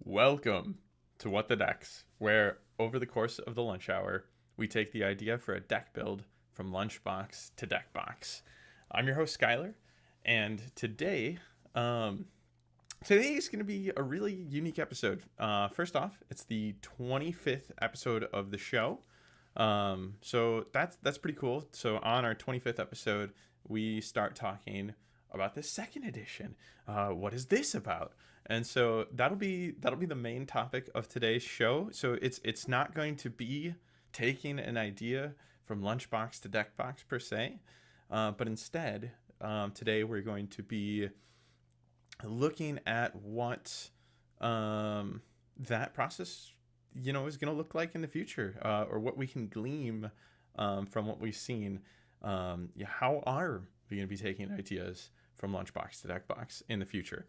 Welcome to What the Decks, where over the course of the lunch hour, we take the idea for a deck build from Lunchbox to Deckbox. I'm your host Skylar, and today is going to be a really unique episode. First off, it's the 25th episode of the show, so that's pretty cool. So on our 25th episode, we start talking about the second edition. What is this about? And so that'll be the main topic of today's show. So it's not going to be taking an idea from Lunchbox to Deckbox per se, but instead today we're going to be looking at what that process is going to look like in the future, or what we can glean from what we've seen. How are we going to be taking ideas from Lunchbox to Deckbox in the future?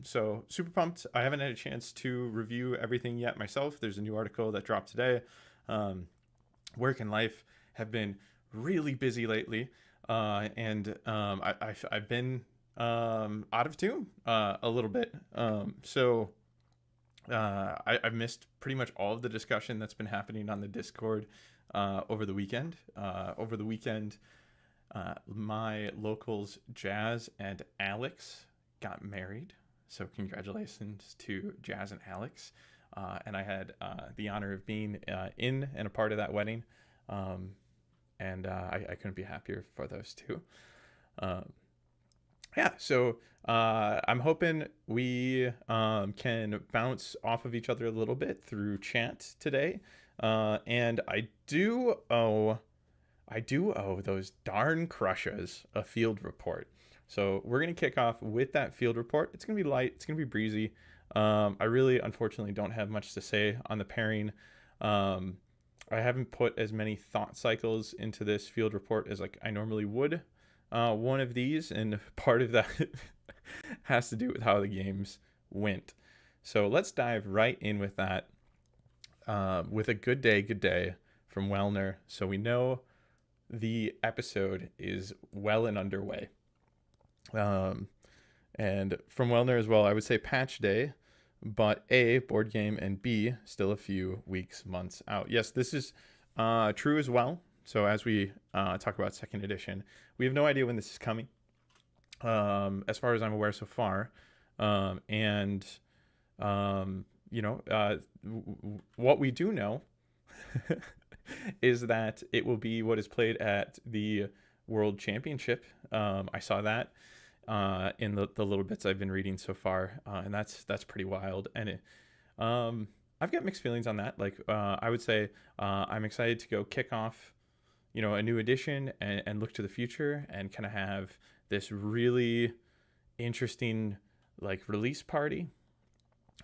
So super pumped. I haven't had a chance to review everything yet myself. There's a new article that dropped today. Work and life have been really busy lately, and I've been out of tune a little bit. I've missed pretty much all of the discussion that's been happening on the Discord over the weekend. My locals Jazz and Alex got married, so congratulations to Jazz and Alex. And I had the honor of being in and a part of that wedding, and I couldn't be happier for those two. So I'm hoping we can bounce off of each other a little bit through chat today, and I do owe those darn Krushas a field report. So we're going to kick off with that field report. It's going to be light. It's going to be breezy. I really, unfortunately, don't have much to say on the pairing. I haven't put as many thought cycles into this field report as I normally would one of these, and part of that has to do with how the games went. So let's dive right in with that, with a good day from Wellner. So we know the episode is well and underway. And from Wellner as well, I would say patch day, but A, board game, and B, still a few weeks, months out. Yes, this is true as well. So as we talk about second edition, we have no idea when this is coming, as far as I'm aware so far. What we do know is that it will be what is played at the World Championship. I saw that in the little bits I've been reading so far, and that's pretty wild. And I've got mixed feelings on that. I would say I'm excited to go kick off a new edition and look to the future and kind of have this really interesting release party.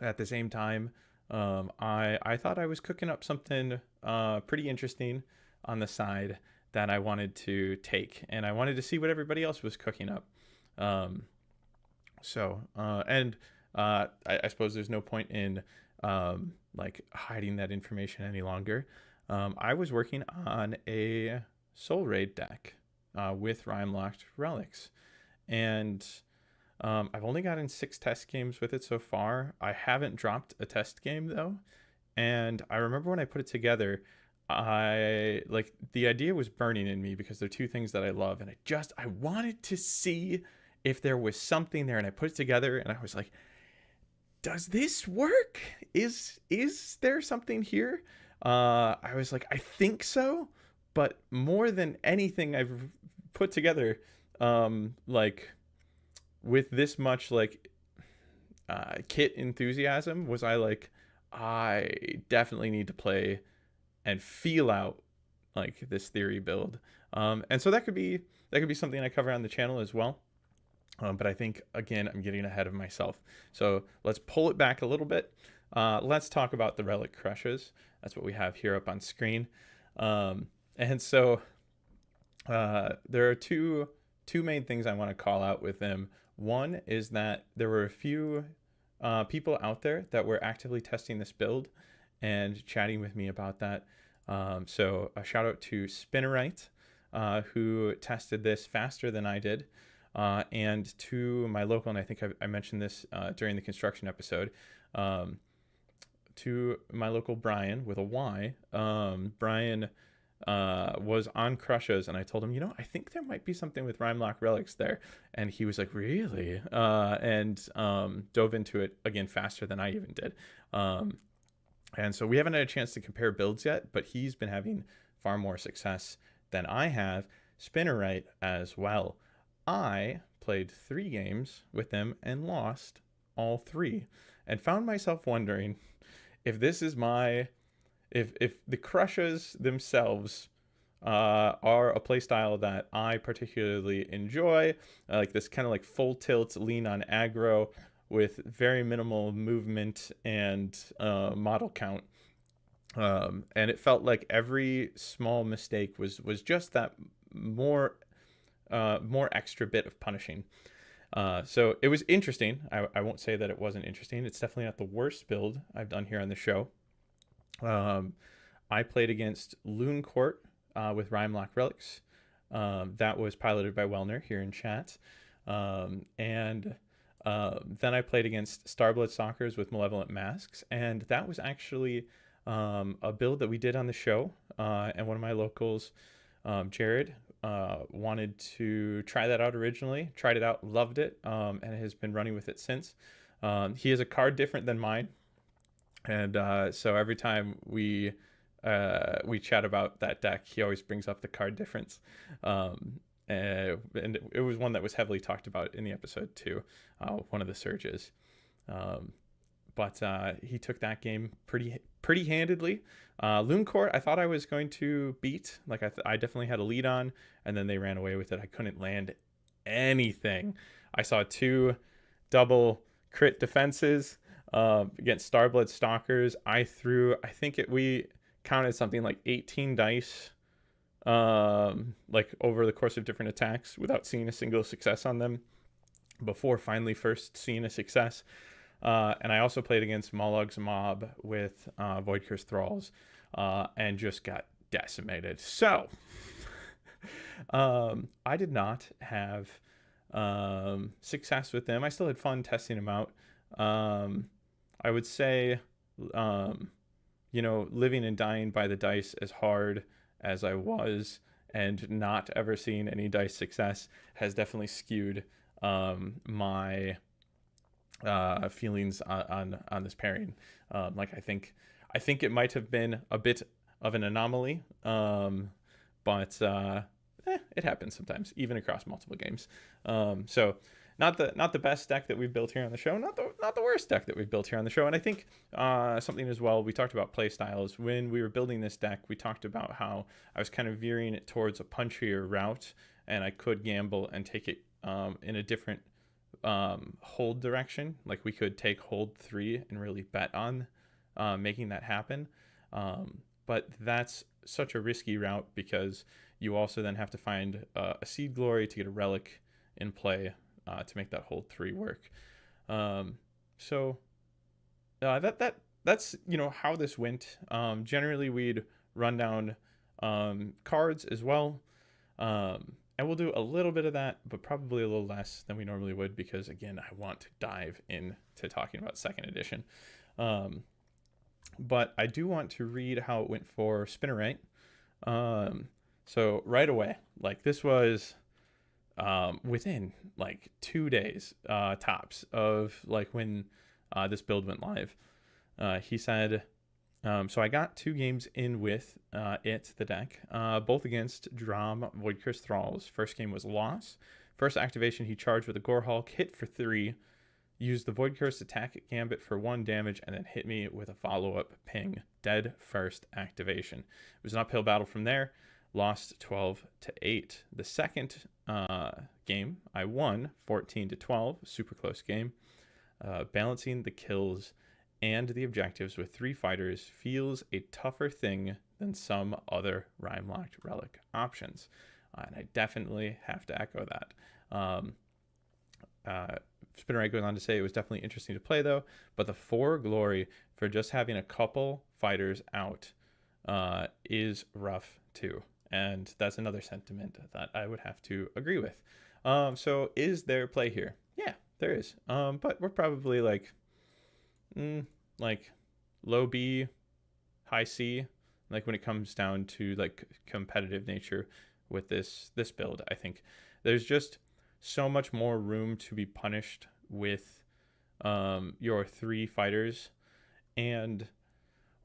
At the same time, I thought I was cooking up something pretty interesting on the side that I wanted to take, and I wanted to see what everybody else was cooking up. I suppose there's no point in hiding that information any longer. I was working on a Soul Raid deck with Rhyme-locked relics, and I've only gotten 6 test games with it so far. I haven't dropped a test game though, and I remember when I put it together, the idea was burning in me because they're two things that I love, and I wanted to see if there was something there, and I put it together and I was like, does this work? Is there something here? I was like, I think so, but more than anything I've put together, with this much kit enthusiasm, was I definitely need to play and feel out this theory build. And so that could be something I cover on the channel as well. But I think, again, I'm getting ahead of myself. So let's pull it back a little bit. Let's talk about the Relic Krushas. That's what we have here up on screen. And so there are two main things I want to call out with them. One is that there were a few people out there that were actively testing this build and chatting with me about that. So a shout out to Spinnerite, who tested this faster than I did. And to my local, and I think I mentioned this during the construction episode, um, to my local Brian with a Y. Brian was on Krushas, and I told him, I think there might be something with Rhymelock Relics there. And he was like, really? And dove into it again faster than I even did. And so we haven't had a chance to compare builds yet, but he's been having far more success than I have. Spinnerite as well. I played 3 games with them and lost all 3, and found myself wondering if this is if the Krushas themselves are a playstyle that I particularly enjoy, like this kind of like full tilt, lean on aggro with very minimal movement and model count. And it felt like every small mistake was just that more extra bit of punishing. So it was interesting. I won't say that it wasn't interesting. It's definitely not the worst build I've done here on the show. I played against Loon Court with Rhymelock Relics. That was piloted by Wellner here in chat. And then I played against Starblood Stalkers with Malevolent Masks. And that was actually a build that we did on the show. And one of my locals, Jared, wanted to try that out originally, tried it out, loved it, and has been running with it since. He has a card different than mine, and so every time we chat about that deck, he always brings up the card difference. And it was one that was heavily talked about in the episode too, one of the surges. But he took that game pretty handedly. Loon Court, I thought I was going to beat. Like I definitely had a lead on, and then they ran away with it. I couldn't land anything. I saw 2 double crit defenses against Starblood Stalkers. We counted something like 18 dice like over the course of different attacks without seeing a single success on them before finally first seeing a success. And I also played against Mollog's Mob with Voidcurse Thralls and just got decimated. So I did not have success with them. I still had fun testing them out. I would say, living and dying by the dice as hard as I was and not ever seeing any dice success has definitely skewed my feelings on this pairing. I think it might have been a bit of an anomaly, but it happens sometimes, even across multiple games. So not the best deck that we've built here on the show, not the worst deck that we've built here on the show. And I think something as well, we talked about play styles when we were building this deck. We talked about how I was kind of veering it towards a punchier route, and I could gamble and take it in a different hold direction. Like we could take hold 3 and really bet on making that happen. But that's such a risky route because you also then have to find a Seed Glory to get a Relic in play to make that hold 3 work. So that's how this went. Generally we'd run down cards as well. And we'll do a little bit of that, but probably a little less than we normally would because, again, I want to dive into talking about 2nd edition. But I do want to read how it went for Spinnerite. So right away, this was within 2 days tops of when this build went live. He said, so I got 2 games in with the deck, both against Drom Voidcurse Thralls. First game was a loss. First activation, he charged with a Gorehulk, hit for 3, used the Voidcurse attack Gambit for 1 damage, and then hit me with a follow-up ping. Dead first activation. It was an uphill battle from there. Lost 12-8. The second game, I won 14-12. Super close game. Balancing the kills and the objectives with 3 fighters feels a tougher thing than some other Rhymelocked Relic options. And I definitely have to echo that. Spinnerite goes on to say it was definitely interesting to play though, but the 4 glory for just having a couple fighters out is rough too. And that's another sentiment that I would have to agree with. So is there play here? Yeah, there is. But we're probably mm, like low B, high C. Like when it comes down to like competitive nature with this build, I think there's just so much more room to be punished with your 3 fighters. And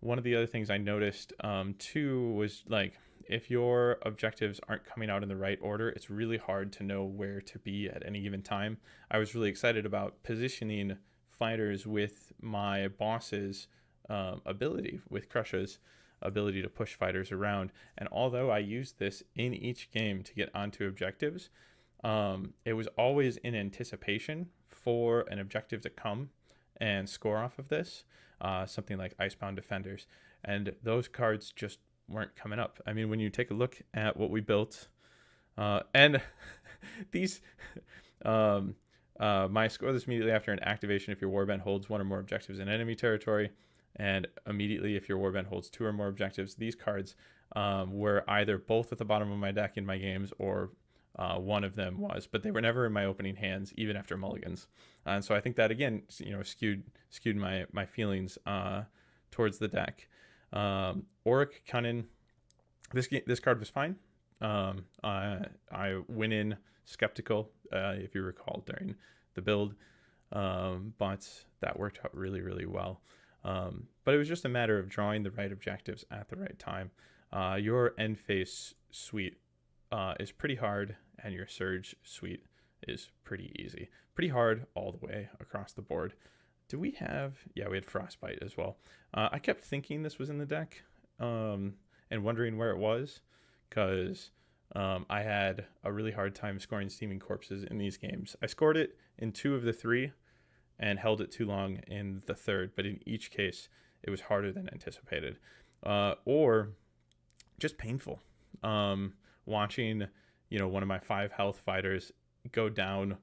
one of the other things I noticed too was like if your objectives aren't coming out in the right order, it's really hard to know where to be at any given time. I was really excited about positioning fighters with my boss's ability, with Krushas' ability to push fighters around. And although I used this in each game to get onto objectives, it was always in anticipation for an objective to come and score off of this, something like Icebound Defenders. And those cards just weren't coming up. I mean, when you take a look at what we built, and these, my score this immediately after an activation if your warband holds 1 or more objectives in enemy territory, and immediately if your warband holds 2 or more objectives. These cards were either both at the bottom of my deck in my games, or one of them was, but they were never in my opening hands, even after mulligans. And so I think that again, skewed my feelings towards the deck. Auric Cunnin, this card was fine. I went in skeptical, if you recall, during the build, but that worked out really, really well. But it was just a matter of drawing the right objectives at the right time. Your end phase suite is pretty hard, and your surge suite is pretty easy. Pretty hard all the way across the board. Do we have... Yeah, we had Frostbite as well. I kept thinking this was in the deck, and wondering where it was, because I had a really hard time scoring Steaming Corpses in these games. I scored it in 2 of the 3, and held it too long in the 3rd, but in each case, it was harder than anticipated. Or just painful. Watching, one of my 5 health fighters go down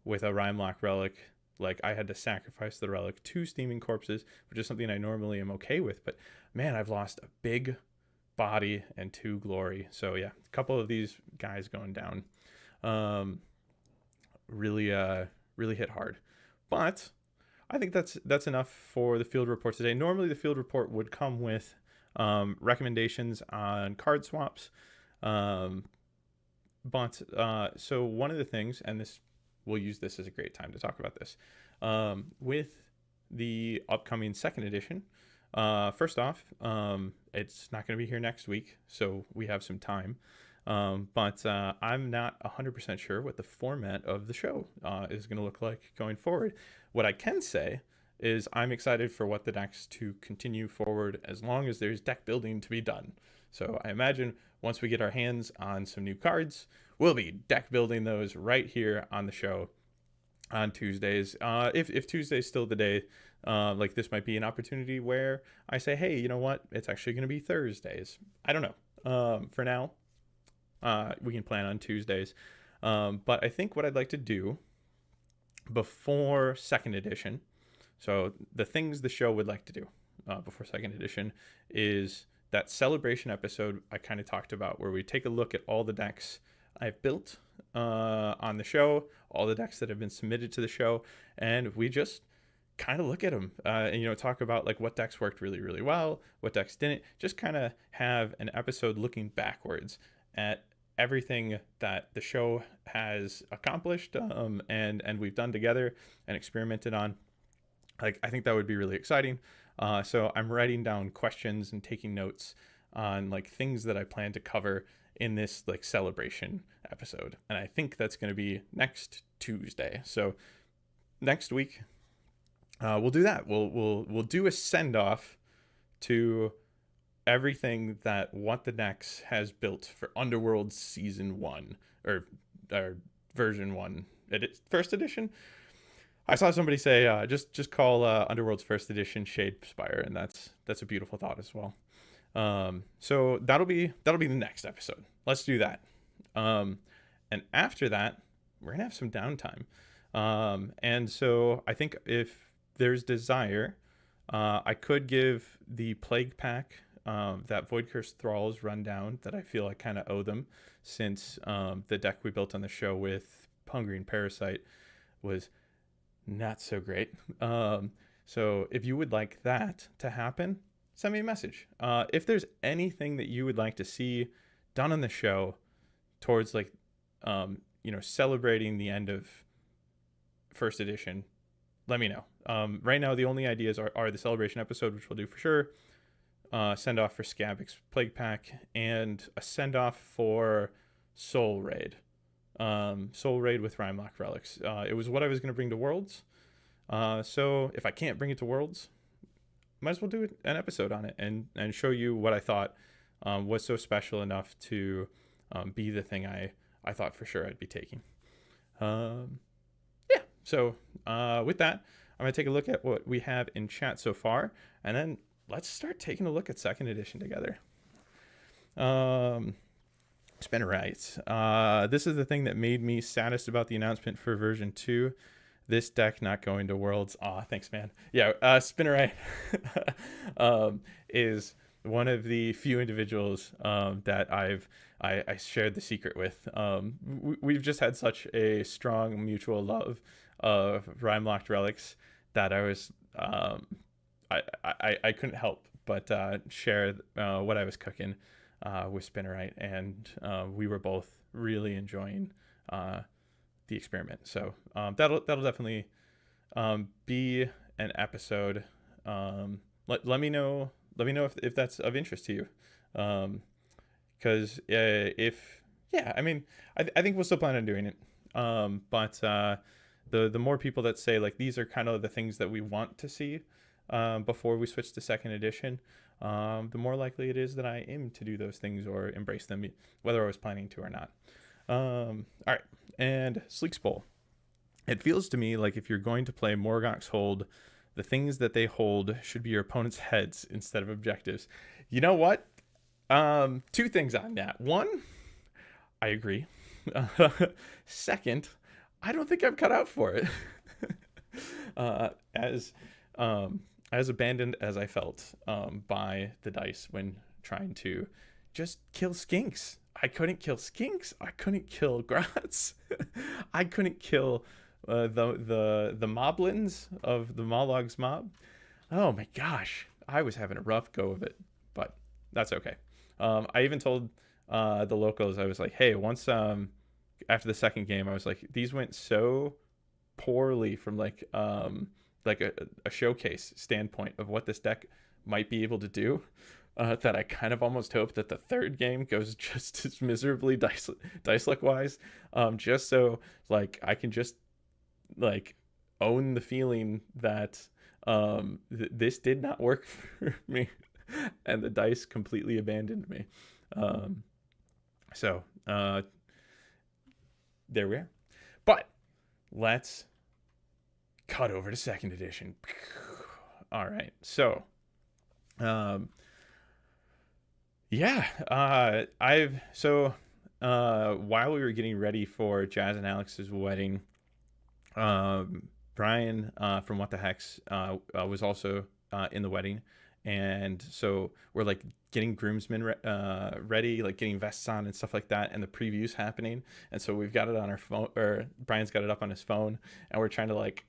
with a Rhymelock Relic. Like, I had to sacrifice the Relic to Steaming Corpses, which is something I normally am okay with. But, man, I've lost a big body and 2 glory. So, yeah, a couple of these guys going down really hit hard. But I think that's enough for the field report today. Normally, the field report would come with recommendations on card swaps. So one of the things, and we'll use this as a great time to talk about this, with the upcoming 2nd edition. First off, it's not going to be here next week, so we have some time. But I'm not 100% sure what the format of the show is going to look like going forward. What I can say is I'm excited for what the decks to continue forward as long as there's deck building to be done. So I imagine once we get our hands on some new cards, we'll be deck building those right here on the show on Tuesdays. If Tuesday's still the day, like this might be an opportunity where I say, hey, you know what? It's actually going to be Thursdays. I don't know. For now, we can plan on Tuesdays. But I think what I'd like to do before 2nd edition, so the things the show would like to do before 2nd edition, is that celebration episode I kind of talked about, where we take a look at all the decks I've built on the show, all the decks that have been submitted to the show, and we just kind of look at them and talk about like what decks worked really, really well, what decks didn't. Just kind of have an episode looking backwards at everything that the show has accomplished and we've done together and experimented on. Like, I think that would be really exciting. So I'm writing down questions and taking notes on like things that I plan to cover in this like celebration episode, and I think that's going to be next Tuesday. So next week we'll do that. We'll do a send off to everything that What the Next has built for Underworlds Season 1 or Version 1, 1st edition. I saw somebody say just call Underworlds 1st edition Shadespire, and that's a beautiful thought as well. So that'll be the next episode. Let's do that. And after that, we're gonna have some downtime. And so I think if there's desire, I could give the Plague Pack that Void Curse Thralls rundown that I feel I kind of owe them, since the deck we built on the show with Hungry and Parasite was not so great. So if you would like that to happen, send me a message. If there's anything that you would like to see done on the show towards like, celebrating the end of first edition, let me know. Right now, the only ideas are the celebration episode, which we'll do for sure. Send off for Scabix Plague Pack, and a send off for Soul Raid. Soul Raid with Rhymelock Relics. It was what I was going to bring to Worlds. So if I can't bring it to Worlds, might as well do an episode on it and show you what I thought was so special enough to be the thing I thought for sure I'd be taking. Yeah, so with that, I'm going to take a look at what we have in chat so far, and then let's start taking a look at second edition together. Spinner writes, this is the thing that made me saddest about the announcement for version 2. This deck not going to Worlds. Aw, thanks, man. Yeah, Spinner is one of the few individuals that I shared the secret with. We've just had such a strong mutual love of Rhymelocked Relics that I was I couldn't help but share what I was cooking with Spinnerite, and we were both really enjoying the experiment. So that'll definitely be an episode. Let me know if that's of interest to you, because I think we'll still plan on doing it. But the more people that say like these are kind of the things that we want to see before we switch to second edition, the more likely it is that I aim to do those things or embrace them, whether I was planning to or not. All right, and Sleek's Bowl. It feels to me like if you're going to play Morgoth's Hold, the things that they hold should be your opponent's heads instead of objectives. You know what? Two things on that. One, I agree. Second, I don't think I'm cut out for it. As abandoned as I felt by the dice when trying to just kill skinks. I couldn't kill skinks. I couldn't kill grots. I couldn't kill the moblins of the Molog's mob. Oh my gosh, I was having a rough go of it, but that's okay. I even told the locals, I was like, hey, once after the second game, I was like, these went so poorly from like a showcase standpoint of what this deck might be able to do, that I kind of almost hope that the third game goes just as miserably dice luck wise, just so like I can just like own the feeling that this did not work for me and the dice completely abandoned me. So there we are. But let's cut over to second edition. All right, so while we were getting ready for Jazz and Alex's wedding, Brian from What the Hex was also in the wedding, and so we're like getting groomsmen ready, like getting vests on and stuff like that, and the preview's happening, and so we've got it on our phone, or Brian's got it up on his phone, and we're trying to like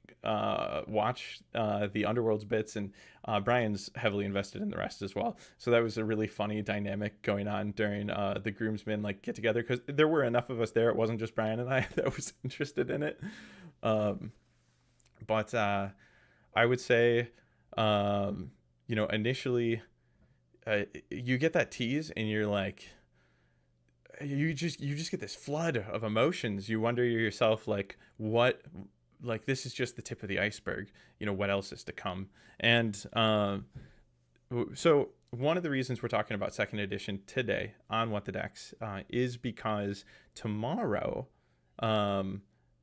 watch the Underworlds bits, and Brian's heavily invested in the rest as well, so that was a really funny dynamic going on during the groomsmen like get together, because there were enough of us there, it wasn't just Brian and I that was interested in it. But I would say initially you get that tease and you're like, you just get this flood of emotions. You wonder yourself like, what, like this is just the tip of the iceberg, what else is to come. And so one of the reasons we're talking about second edition today on What the Decks is because tomorrow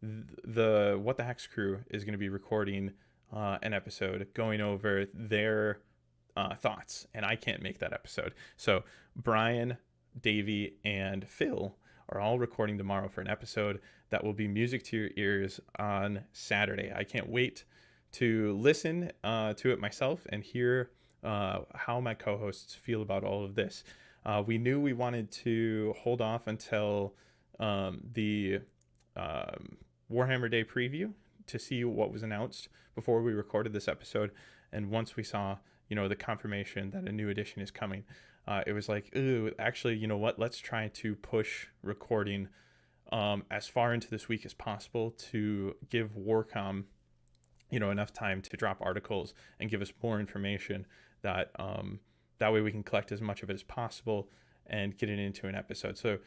the What the Hex crew is going to be recording an episode going over their thoughts, and I can't make that episode. So Brian, Davey, and Phil are all recording tomorrow for an episode that will be music to your ears on Saturday. I can't wait to listen to it myself and hear how my co-hosts feel about all of this. We knew we wanted to hold off until the Warhammer Day preview to see what was announced before we recorded this episode, and once we saw, the confirmation that a new edition is coming, it was like, ooh, actually, you know what? Let's try to push recording as far into this week as possible to give Warcom, enough time to drop articles and give us more information that that way we can collect as much of it as possible and get it into an episode. So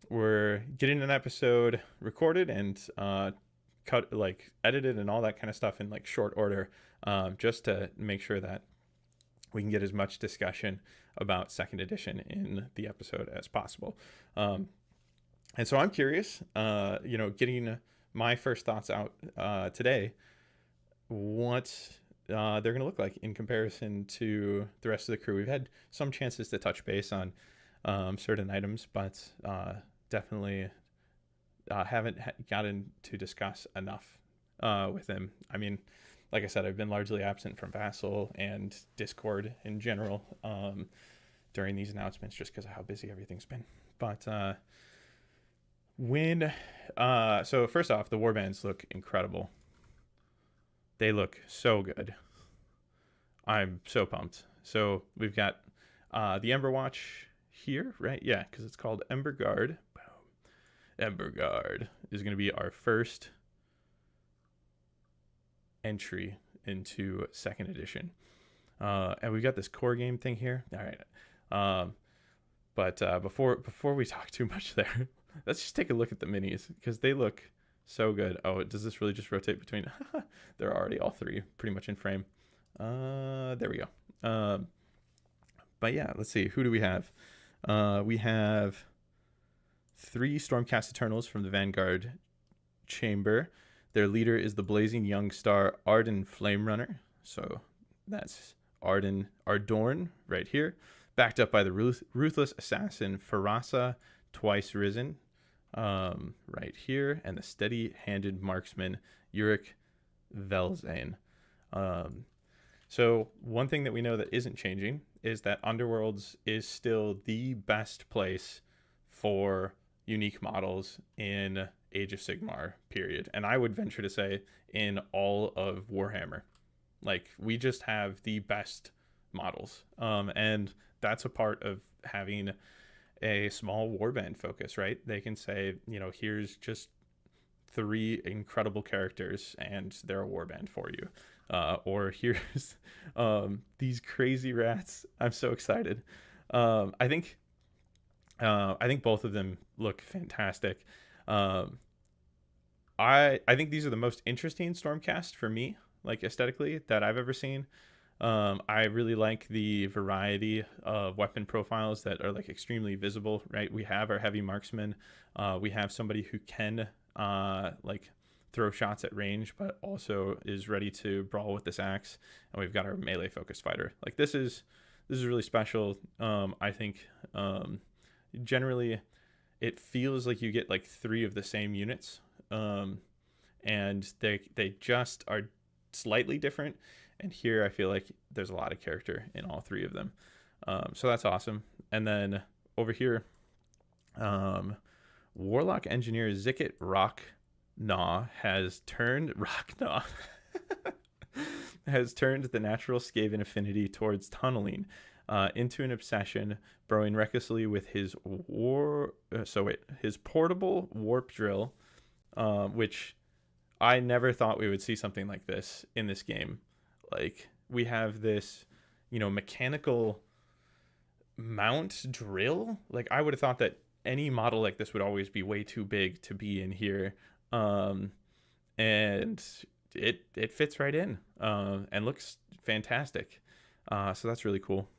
we're getting an episode recorded and cut, like edited and all that kind of stuff in like short order, just to make sure that we can get as much discussion about second edition in the episode as possible. And so I'm curious, getting my first thoughts out today, what they're going to look like in comparison to the rest of the crew. We've had some chances to touch base on certain items, but definitely haven't gotten to discuss enough with him. I mean, like I said, I've been largely absent from Vassal and Discord in general during these announcements just because of how busy everything's been. But so first off, the warbands look incredible. They look so good. I'm so pumped. So we've got the Ember Watch here, right? Yeah, because it's called Ember Guard. Ember Guard is going to be our first entry into second edition. And we've got this core game thing here. All right. But before we talk too much there, let's just take a look at the minis because they look so good. Oh, does this really just rotate between? They're already all three pretty much in frame. There we go. But yeah, let's see. Who do we have? We have 3 Stormcast Eternals from the Vanguard Chamber. Their leader is the blazing young star Arden Flame Runner. So that's Ardorn right here. Backed up by the ruthless assassin Farasa, twice risen, right here. And the steady-handed marksman Uric Velzane. So one thing that we know that isn't changing is that Underworlds is still the best place for unique models in Age of Sigmar, period. And I would venture to say in all of Warhammer. Like, we just have the best models. And that's a part of having a small warband focus, right? They can say, here's just 3 incredible characters and they're a warband for you. Or here's these crazy rats. I'm so excited. I think both of them look fantastic. I think these are the most interesting Stormcast for me, like aesthetically, that I've ever seen. I really like the variety of weapon profiles that are like extremely visible, right? We have our heavy marksman. We have somebody who can like throw shots at range, but also is ready to brawl with this axe. And we've got our melee focused fighter. Like this is really special. I think generally it feels like you get like 3 of the same units, and they just are slightly different. And here I feel like there's a lot of character in all 3 of them. So that's awesome. And then over here, Warlock Engineer Zikit Rockgnaw has turned has turned the natural Skaven affinity towards tunneling into an obsession, burrowing recklessly with his portable warp drill, which I never thought we would see something like this in this game. Like, we have this, mechanical mount drill. Like, I would have thought that any model like this would always be way too big to be in here. And it fits right in, and looks fantastic. So that's really cool.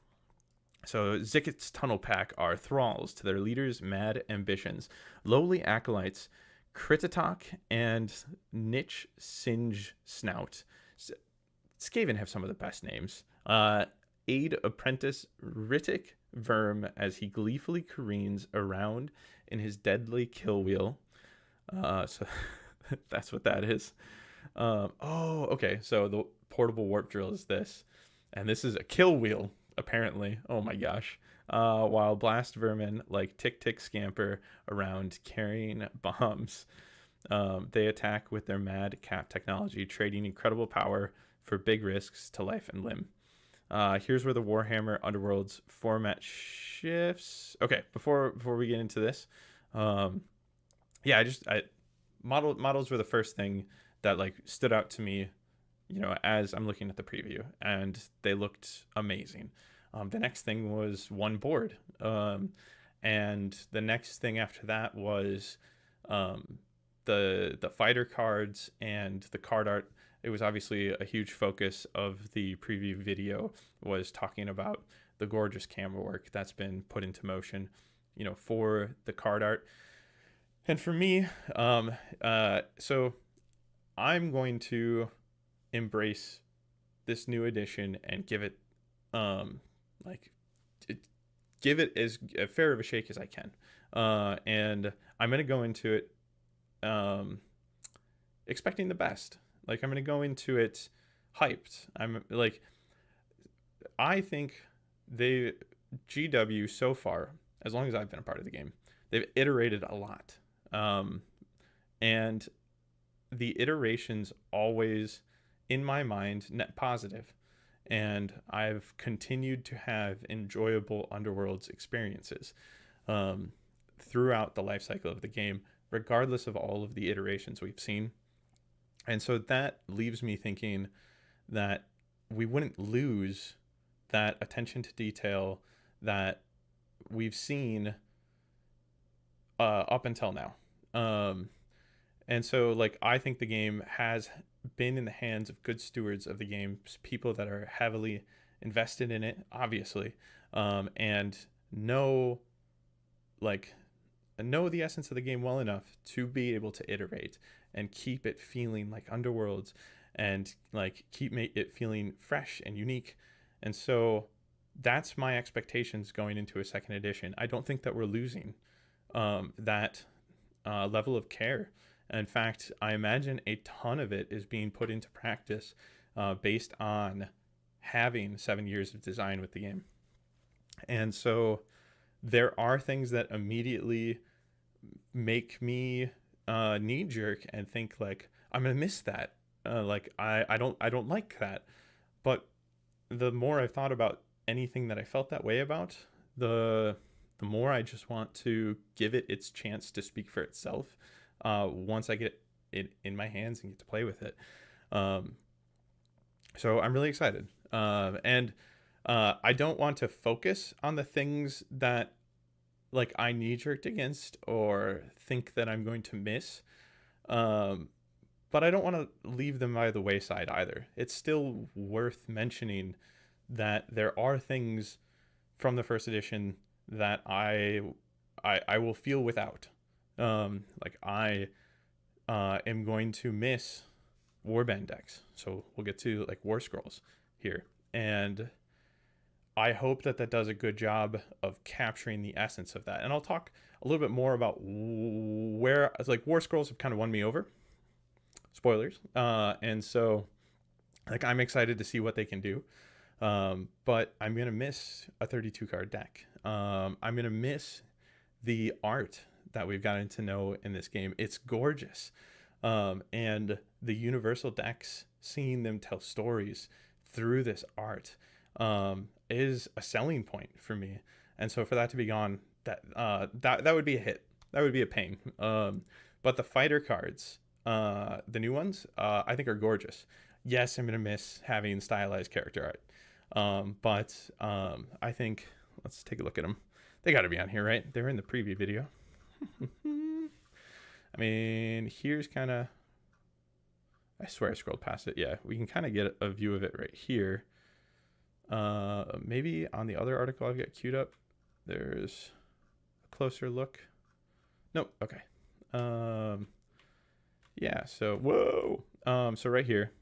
So Zikit's tunnel pack are thralls to their leaders' mad ambitions, lowly acolytes, Kritatok and Niche Singe Snout. Skaven have some of the best names. Aid apprentice Rittic Verm as he gleefully careens around in his deadly kill wheel. So that's what that is. Okay. So the portable warp drill is this, and this is a kill wheel apparently. Oh my gosh. While blast vermin like tick scamper around carrying bombs. They attack with their mad cat technology, trading incredible power for big risks to life and limb. Here's where the Warhammer Underworlds format shifts. Okay, before we get into this, yeah, I models were the first thing that like stood out to me, as I'm looking at the preview, and they looked amazing. The next thing was one board, and the next thing after that was the fighter cards and the card art. It was obviously a huge focus of the preview video, was talking about the gorgeous camera work that's been put into motion, for the card art. And for me, so I'm going to embrace this new edition and give it, like, give it as fair of a shake as I can. And I'm going to go into it expecting the best. Like, I'm going to go into it hyped. I think GW so far, as long as I've been a part of the game, they've iterated a lot. And the iterations always, in my mind, net positive. And I've continued to have enjoyable Underworlds experiences throughout the life cycle of the game, regardless of all of the iterations we've seen. And so that leaves me thinking that we wouldn't lose that attention to detail that we've seen up until now. And so, like, I think the game has been in the hands of good stewards of the game, people that are heavily invested in it, obviously, and know the essence of the game well enough to be able to iterate and keep it feeling like Underworlds, and like keep it feeling fresh and unique. And so that's my expectations going into a second edition. I don't think that we're losing that level of care. In fact, I imagine a ton of it is being put into practice based on having 7 years of design with the game. And so there are things that immediately make me knee jerk and think like, I'm gonna miss that. I don't like that. But the more I've thought about anything that I felt that way about, the more I just want to give it its chance to speak for itself once I get it in my hands and get to play with it. So I'm really excited. And I don't want to focus on the things that like I knee-jerked against or think that I'm going to miss. But I don't want to leave them by the wayside either. It's still worth mentioning that there are things from the first edition that I will feel without. Like I am going to miss warband decks. So we'll get to like war scrolls here. And I hope that does a good job of capturing the essence of that. And I'll talk a little bit more about where, like, war scrolls have kind of won me over. Spoilers. And so, like, I'm excited to see what they can do. But I'm going to miss a 32 card deck. I'm going to miss the art that we've gotten to know in this game. It's gorgeous. And the universal decks, seeing them tell stories through this art is a selling point for me. And so for that to be gone, that would be a hit. That would be a pain. But the fighter cards, the new ones, I think are gorgeous. Yes, I'm going to miss having stylized character art. But I think, let's take a look at them. They got to be on here, right? They're in the preview video. I mean, here's kind of, I swear I scrolled past it. Yeah, we can kind of get a view of it right here. Maybe on the other article I've got queued up, there's a closer look. Nope. Okay. Yeah. So, whoa. So right here,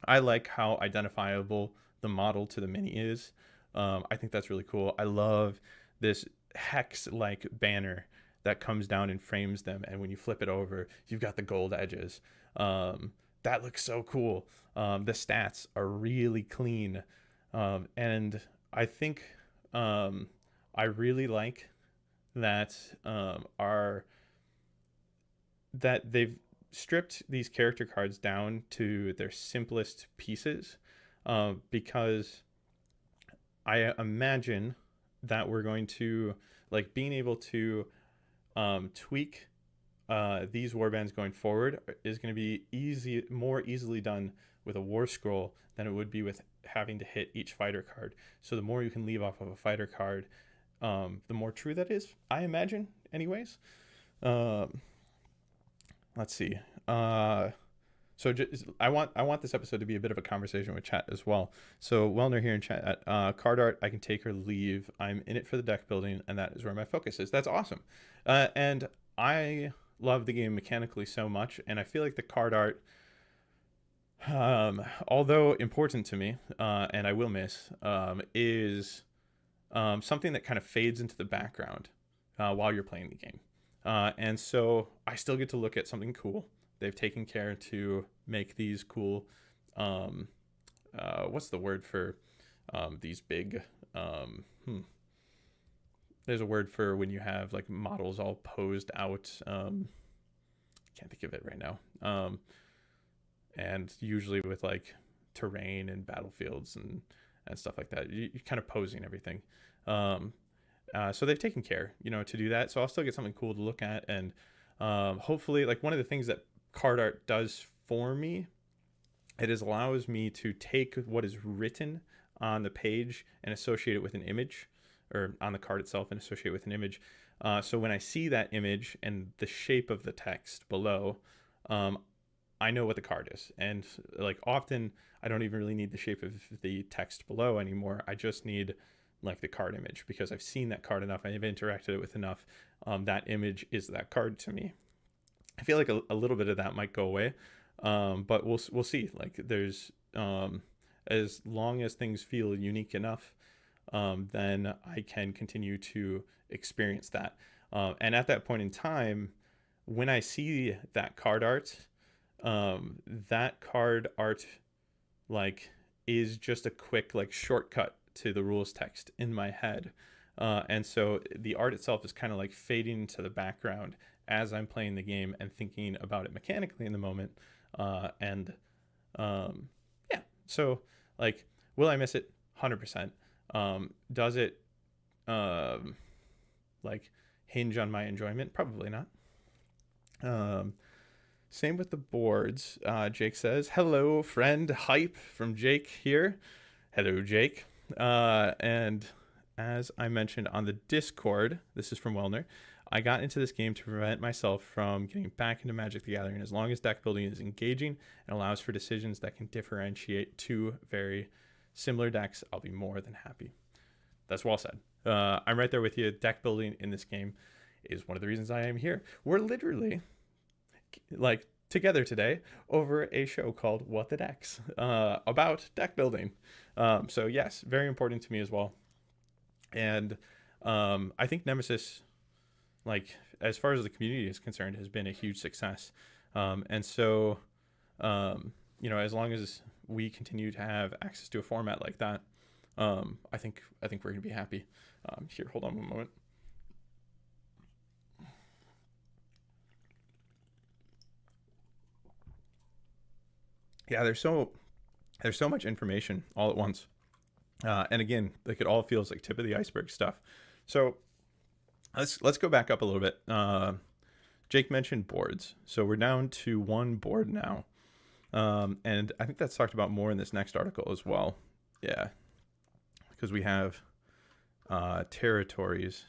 I like how identifiable the model to the mini is. I think that's really cool. I love this hex-like banner that comes down and frames them, and when you flip it over, you've got the gold edges. That looks so cool. The stats are really clean. And I think I really like that that they've stripped these character cards down to their simplest pieces, because I imagine that we're going to like being able to tweak these warbands going forward is going to be more easily done with a war scroll than it would be with having to hit each fighter card. So the more you can leave off of a fighter card, the more true that is, I imagine. Anyways, let's see. So I want this episode to be a bit of a conversation with chat as well. So Wellner here in chat, card art I can take or leave. I'm in it for the deck building, and that is where my focus is. That's awesome. And I love the game mechanically so much, and I feel like the card art, although important to me, and I will miss, is something that kind of fades into the background while you're playing the game. And so I still get to look at something cool. They've taken care to make these cool, what's the word for these big, there's a word for when you have like models all posed out. Can't think of it right now. And usually with like terrain and battlefields and stuff like that, you're kind of posing everything. So they've taken care, to do that. So I'll still get something cool to look at. And hopefully, like, one of the things that card art does for me, it allows me to take what is written on the page and associate it with an image, or on the card itself and associate it with an image. So when I see that image and the shape of the text below, I know what the card is. And like often I don't even really need the shape of the text below anymore. I just need like the card image, because I've seen that card enough. I've interacted it with enough. That image is that card to me. I feel like a little bit of that might go away. But we'll see. Like there's, as long as things feel unique enough, then I can continue to experience that. And at that point in time, when I see that card art like is just a quick like shortcut to the rules text in my head. And so the art itself is kind of like fading into the background as I'm playing the game and thinking about it mechanically in the moment. Yeah, so like, will I miss it? 100%. Does it like hinge on my enjoyment? Probably not. Same with the boards. Jake says, hello, friend. Hype from Jake here. Hello, Jake. And as I mentioned on the Discord, this is from Wellner, I got into this game to prevent myself from getting back into Magic the Gathering. As long as deck building is engaging and allows for decisions that can differentiate two very similar decks, I'll be more than happy. That's well said. I'm right there with you. Deck building in this game is one of the reasons I am here. We're literally like together today over a show called What the Decks, about deck building. So yes, very important to me as well. And I think Nemesis, like as far as the community is concerned, has been a huge success. And so, as long as we continue to have access to a format like that, I think we're gonna be happy. Here, hold on one moment. Yeah, there's so much information all at once. And again, like it all feels like tip of the iceberg stuff. So let's go back up a little bit. Jake mentioned boards. So we're down to one board now. And I think that's talked about more in this next article as well. Yeah. Because we have territories.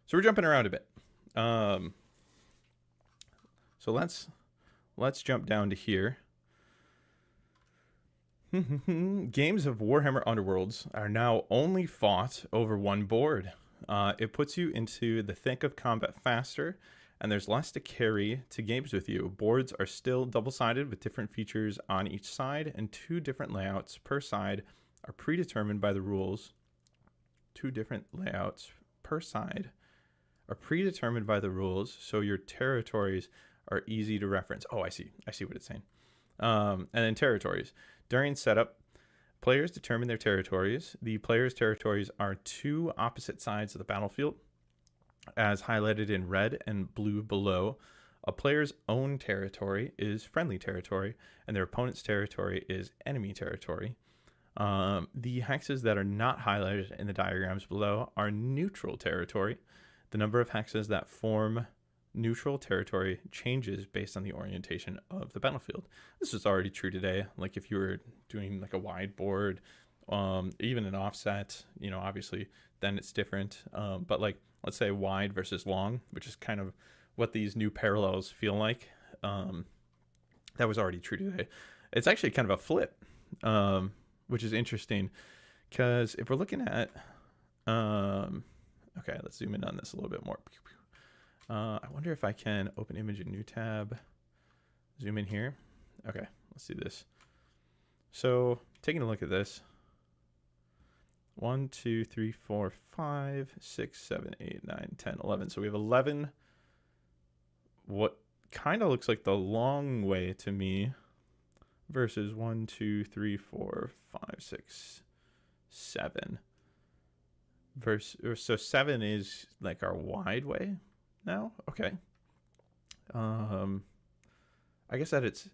So we're jumping around a bit. So let's jump down to here. Games of Warhammer Underworlds are now only fought over one board. It puts you into the thick of combat faster, and there's less to carry to games with you. Boards are still double-sided with different features on each side, and two different layouts per side are predetermined by the rules. Two different layouts per side are predetermined by the rules, so your territories are easy to reference. Oh, I see what it's saying. And then territories. During setup, players determine their territories. The players' territories are two opposite sides of the battlefield, as highlighted in red and blue below. A player's own territory is friendly territory, and their opponent's territory is enemy territory. The hexes that are not highlighted in the diagrams below are neutral territory. The number of hexes that form neutral territory changes based on the orientation of the battlefield. This is already true today. Like if you were doing like a wide board, even an offset, obviously then it's different. But like, let's say wide versus long, which is kind of what these new parallels feel like. That was already true today. It's actually kind of a flip, which is interesting because if we're looking at, okay, let's zoom in on this a little bit more. I wonder if I can open image in new tab, zoom in here. Okay, let's do this. So taking a look at this, 1, 2, 3, 4, 5, 6, 7, 8, 9, 10, 11. So we have 11, what kind of looks like the long way to me, versus 1, 2, 3, 4, 5, 6, 7. So 7 is like our wide way now. Okay. I guess that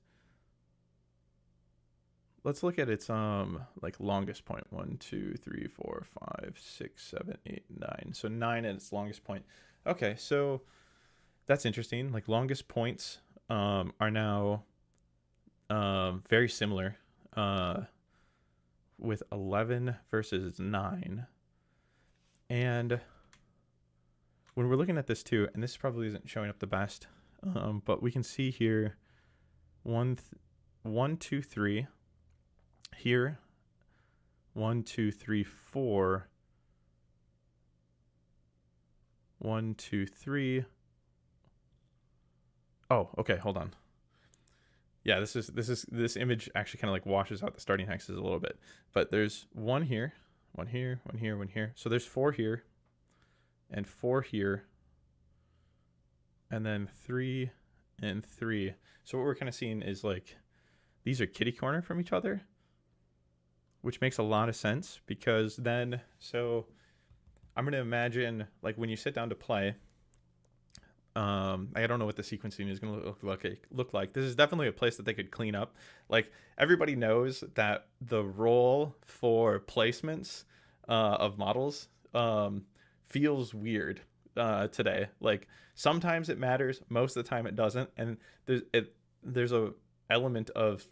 let's look at its like longest point. 1, 2, 3, 4, 5, 6, 7, 8, 9. So 9 at its longest point. Okay, so that's interesting. Like longest points are now very similar with 11 versus 9. And when we're looking at this too, and this probably isn't showing up the best, but we can see here 1, 2, 3 here, 1, 2, 3, 4, 1, 2, 3. Oh, okay, hold on. Yeah, this image actually kind of like washes out the starting hexes a little bit, but there's 1 here, 1 here, 1 here, 1 here. So there's 4 here, and 4 here, and then 3 and 3. So what we're kind of seeing is like these are kitty corner from each other, which makes a lot of sense because then, so I'm going to imagine like when you sit down to play, I don't know what the sequencing is going to look like. This is definitely a place that they could clean up. Like everybody knows that the role for placements of models feels weird today. Like sometimes it matters, most of the time it doesn't, and there's a element of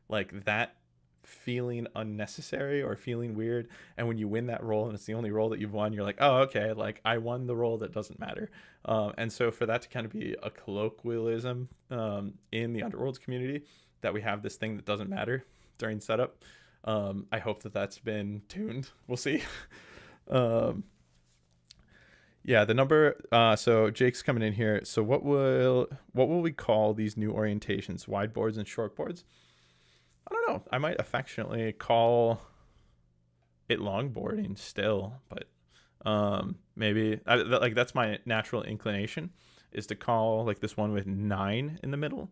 like that feeling unnecessary or feeling weird, and when you win that role and it's the only role that you've won, you're like, oh, okay, like I won the role that doesn't matter. And so for that to kind of be a colloquialism in the Underworlds community, that we have this thing that doesn't matter during setup, I hope that that's been tuned. We'll see. Yeah, the number, so Jake's coming in here. So what will we call these new orientations, wide boards and short boards? I don't know. I might affectionately call it longboarding still, but maybe like that's my natural inclination, is to call like this one with 9 in the middle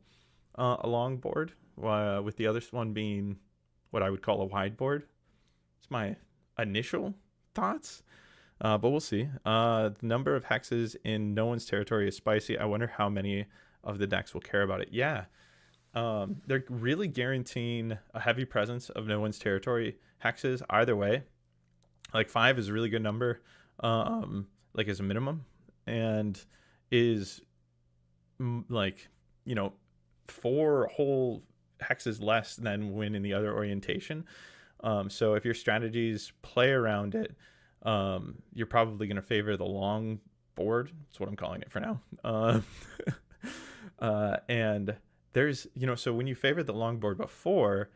a longboard, with the other one being what I would call a wide board. It's my initial thoughts, but we'll see. The number of hexes in no one's territory is spicy. I wonder how many of the decks will care about it. Yeah. They're really guaranteeing a heavy presence of no one's territory hexes either way. Like 5 is a really good number, like as a minimum, and is like 4 whole hexes less than when in the other orientation. So if your strategies play around it, you're probably going to favor the long board. That's what I'm calling it for now. And there's, so when you favored the long board before,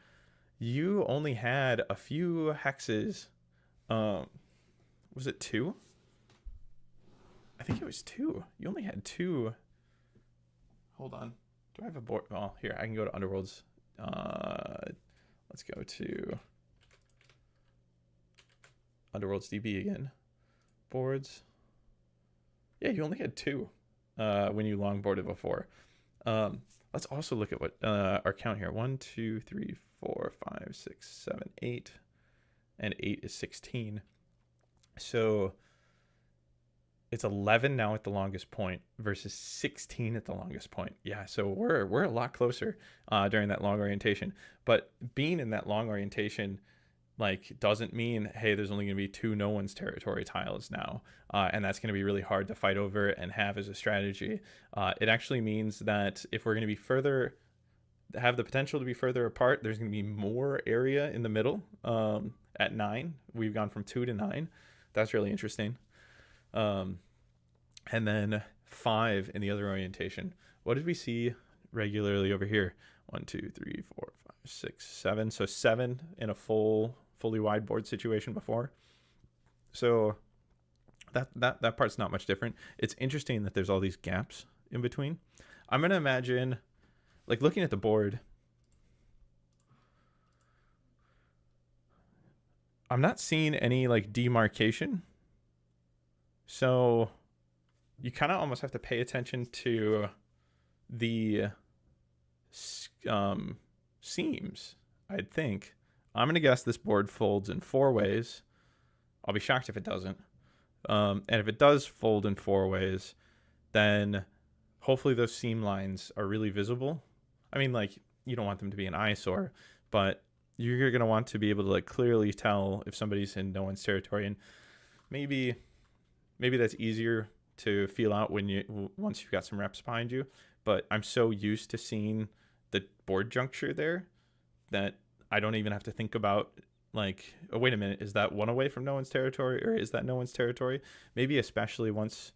you only had a few hexes. Was it 2? I think it was 2. You only had 2. Hold on. Do I have a board? Oh, here, I can go to Underworlds. Let's go to Underworlds DB again. Boards. Yeah, you only had 2 when you longboarded before. Let's also look at what our count here. 1, 2, 3, 4, 5, 6, 7, 8. And 8 is 16. So it's 11 now at the longest point versus 16 at the longest point. Yeah, so we're a lot closer during that long orientation. But being in that long orientation like doesn't mean, hey, there's only going to be 2 no one's territory tiles now, and that's going to be really hard to fight over and have as a strategy. It actually means that if we're going to be further, have the potential to be further apart, there's going to be more area in the middle. At 9, we've gone from 2 to 9. That's really interesting. And then 5 in the other orientation. What did we see regularly over here? 1, 2, 3, 4, 5, 6, 7. So 7 in a fully wide board situation before. So that part's not much different. It's interesting that there's all these gaps in between. I'm gonna imagine, like, looking at the board, I'm not seeing any like demarcation. So you kind of almost have to pay attention to the seams, I'd think. I'm going to guess this board folds in 4 ways. I'll be shocked if it doesn't. And if it does fold in 4 ways, then hopefully those seam lines are really visible. I mean, like, you don't want them to be an eyesore, but you're going to want to be able to like clearly tell if somebody's in no one's territory. And maybe that's easier to feel out once you've got some reps behind you. But I'm so used to seeing the board juncture there that I don't even have to think about like, oh, wait a minute, is that 1 away from no one's territory, or is that no one's territory? Maybe especially once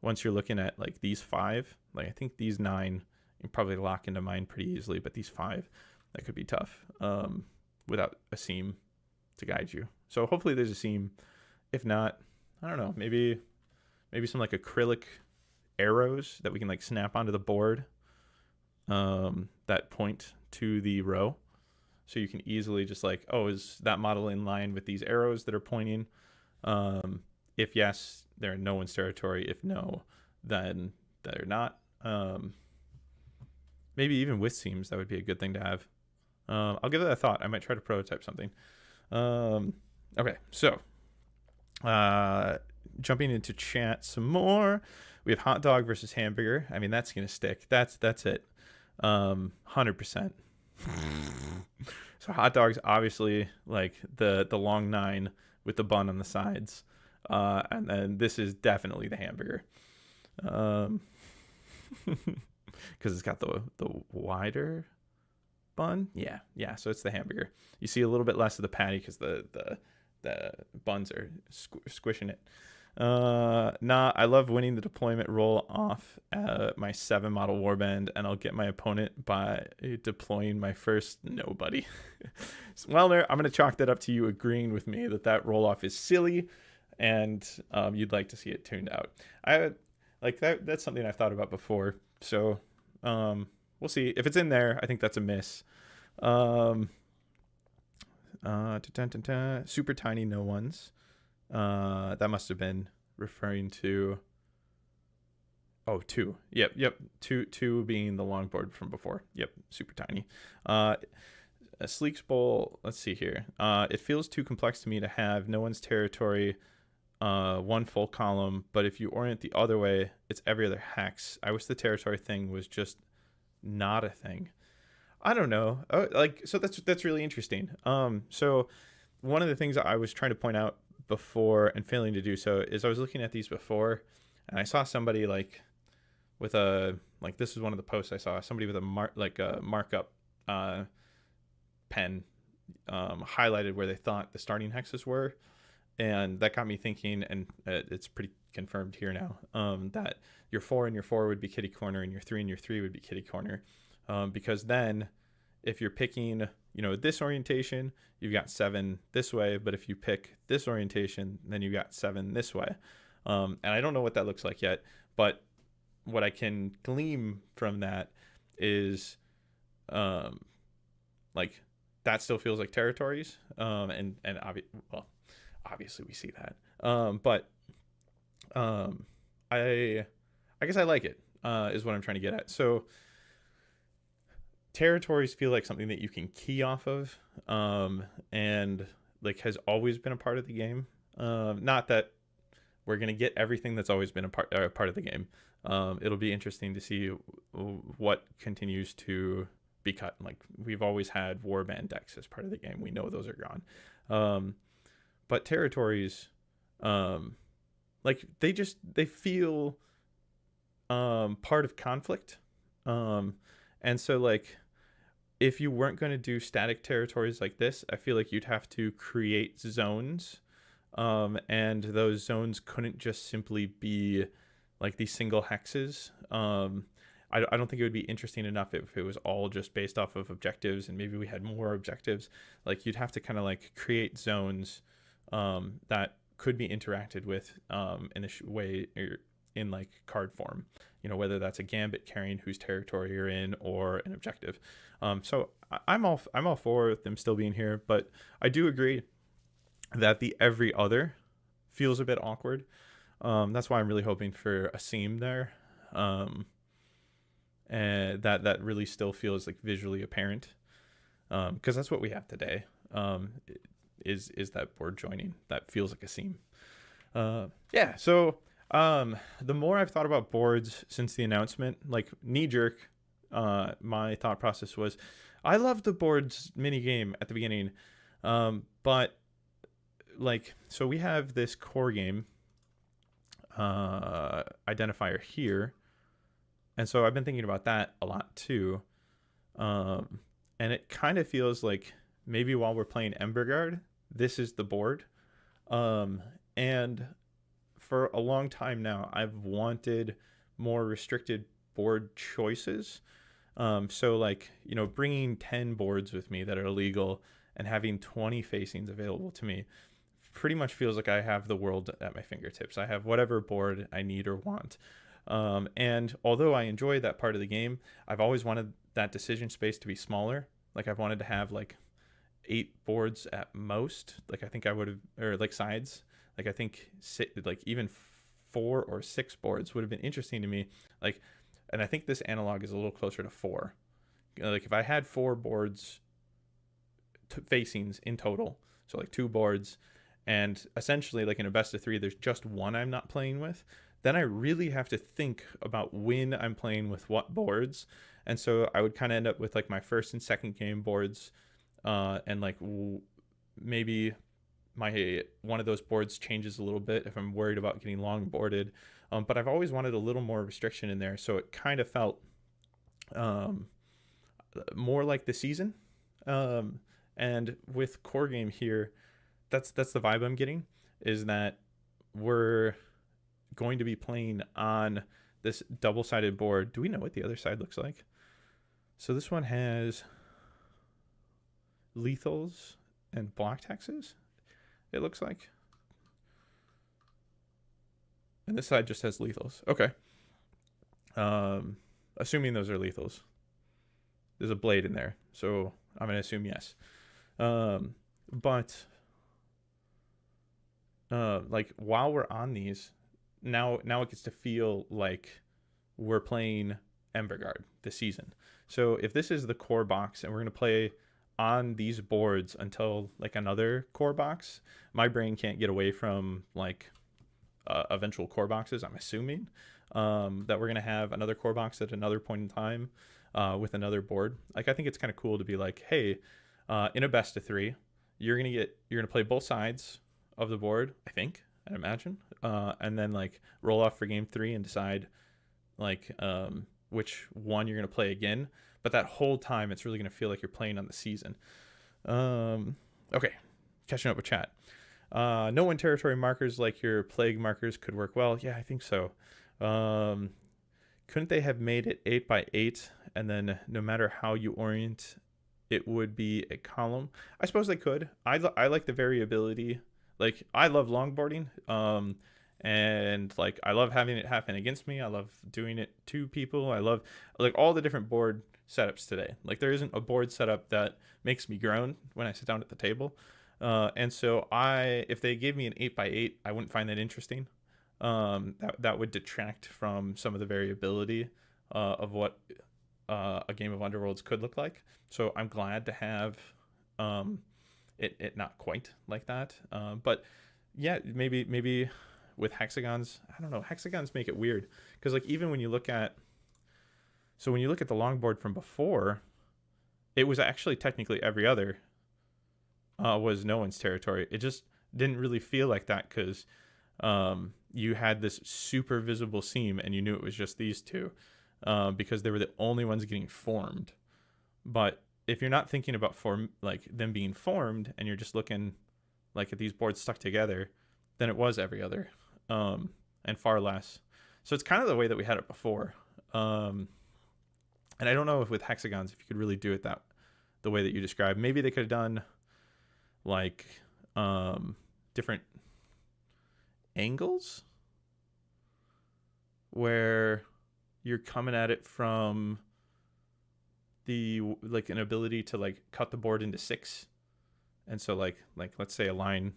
you're looking at like these 5, like I think these 9 you probably lock into mine pretty easily, but these 5, that could be tough without a seam to guide you. So hopefully there's a seam. If not, I don't know, maybe some like acrylic arrows that we can like snap onto the board that point to the row. So you can easily just like, oh, is that model in line with these arrows that are pointing? If yes, they're in no one's territory. If no, then they're not. Maybe even with seams, that would be a good thing to have. I'll give that a thought. I might try to prototype something. Okay, so jumping into chat some more. We have hot dog versus hamburger. I mean, that's gonna stick. That's it. 100%. So hot dogs, obviously, like the long 9 with the bun on the sides, and then this is definitely the hamburger, because it's got the wider bun. Yeah. So it's the hamburger. You see a little bit less of the patty because the buns are squishing it. I love winning the deployment roll off my 7 model warband, and I'll get my opponent by deploying my first nobody. Well, I'm going to chalk that up to you agreeing with me that roll off is silly, and you'd like to see it tuned out. I like that. That's something I've thought about before. So we'll see if it's in there. I think that's a miss. Super tiny no ones. That must have been referring to 2. Yep. 2 being the longboard from before. Yep, super tiny. A Sleek's Bowl, let's see here. It feels too complex to me to have no one's territory 1 full column, but if you orient the other way, it's every other hex. I wish the territory thing was just not a thing. I don't know. So that's really interesting. So one of the things I was trying to point out before and failing to do so is I was looking at these before, and I saw somebody like with a, like, this is one of the posts I saw, somebody with a markup pen highlighted where they thought the starting hexes were, and that got me thinking, and it's pretty confirmed here now, that your 4 and your 4 would be kitty corner, and your 3 and your 3 would be kitty corner, because then if you're picking, this orientation, you've got 7 this way, but if you pick this orientation, then you've got 7 this way. And I don't know what that looks like yet, but what I can glean from that is like that still feels like territories. And obviously we see that. But I guess I like it, is what I'm trying to get at. So territories feel like something that you can key off of, and like has always been a part of the game. Not that we're gonna get everything that's always been a part of the game. It'll be interesting to see what continues to be cut. Like we've always had warband decks as part of the game. We know those are gone, but territories, like they feel part of conflict, and so like if you weren't going to do static territories like this, I feel like you'd have to create zones, and those zones couldn't just simply be like these single hexes. I don't think it would be interesting enough if it was all just based off of objectives and maybe we had more objectives. Like you'd have to kind of like create zones that could be interacted with in a way or in like card form, whether that's a gambit carrying whose territory you're in or an objective. So I'm all for them still being here, but I do agree that the every other feels a bit awkward. That's why I'm really hoping for a seam there, and that really still feels like visually apparent, because that's what we have today. Is that board joining that feels like a seam. Yeah. So the more I've thought about boards since the announcement, like knee jerk, my thought process was, I love the boards mini game at the beginning, but like, so we have this core game identifier here, and so I've been thinking about that a lot too, and it kind of feels like maybe while we're playing Emberguard, this is the board, and for a long time now I've wanted more restricted board choices. So like, bringing 10 boards with me that are legal and having 20 facings available to me pretty much feels like I have the world at my fingertips. I have whatever board I need or want. And although I enjoy that part of the game, I've always wanted that decision space to be smaller. Like I've wanted to have like 8 boards at most. Like I think I would have, or like sides. Like I think like even 4 or 6 boards would have been interesting to me. Like, and I think this analog is a little closer to 4. Like if I had 4 boards facings in total, so like 2 boards, and essentially like in a best of 3 there's just one I'm not playing with, then I really have to think about when I'm playing with what boards. And so I would kind of end up with like my first and second game boards, and like maybe my one of those boards changes a little bit if I'm worried about getting long boarded, but I've always wanted a little more restriction in there, so it kind of felt more like the season. And with core game here, that's the vibe I'm getting, is that we're going to be playing on this double-sided board. Do we know what the other side looks like? So this one has lethals and block taxes, it looks like. And this side just has lethals. Okay. Assuming those are lethals. There's a blade in there, so I'm going to assume yes. But like while we're on these, now it gets to feel like we're playing Emberguard this season. So if this is the core box and we're going to play on these boards until like another core box, my brain can't get away from like eventual core boxes. I'm assuming that we're going to have another core box at another point in time with another board. Like I think it's kind of cool to be like, hey, in a best of 3, you're going to play both sides of the board, I imagine, and then like roll off for game 3 and decide like which one you're going to play again. But that whole time it's really going to feel like you're playing on the season. Okay, catching up with chat. No one territory markers like your plague markers could work well. Yeah, I think so. Couldn't they have made it 8x8 and then no matter how you orient it would be a column? I suppose they could. I like the variability. Like I love longboarding, and like I love having it happen against me. I love doing it to people. I love like all the different board setups today. Like there isn't a board setup that makes me groan when I sit down at the table. And so if they gave me an 8x8, I wouldn't find that interesting. That would detract from some of the variability of what a game of Underworlds could look like. So I'm glad to have it not quite like that. But yeah, maybe with hexagons, I don't know, hexagons make it weird because like even when you look at the longboard from before, it was actually technically every other was no one's territory. It just didn't really feel like that because you had this super visible seam and you knew it was just these two because they were the only ones getting formed. But if you're not thinking about them being formed and you're just looking like at these boards stuck together, then it was every other and far less. So it's kind of the way that we had it before. And I don't know if with hexagons, if you could really do it the way that you described. Maybe they could have done like different angles where you're coming at it from like an ability to like cut the board into 6, and so like let's say a line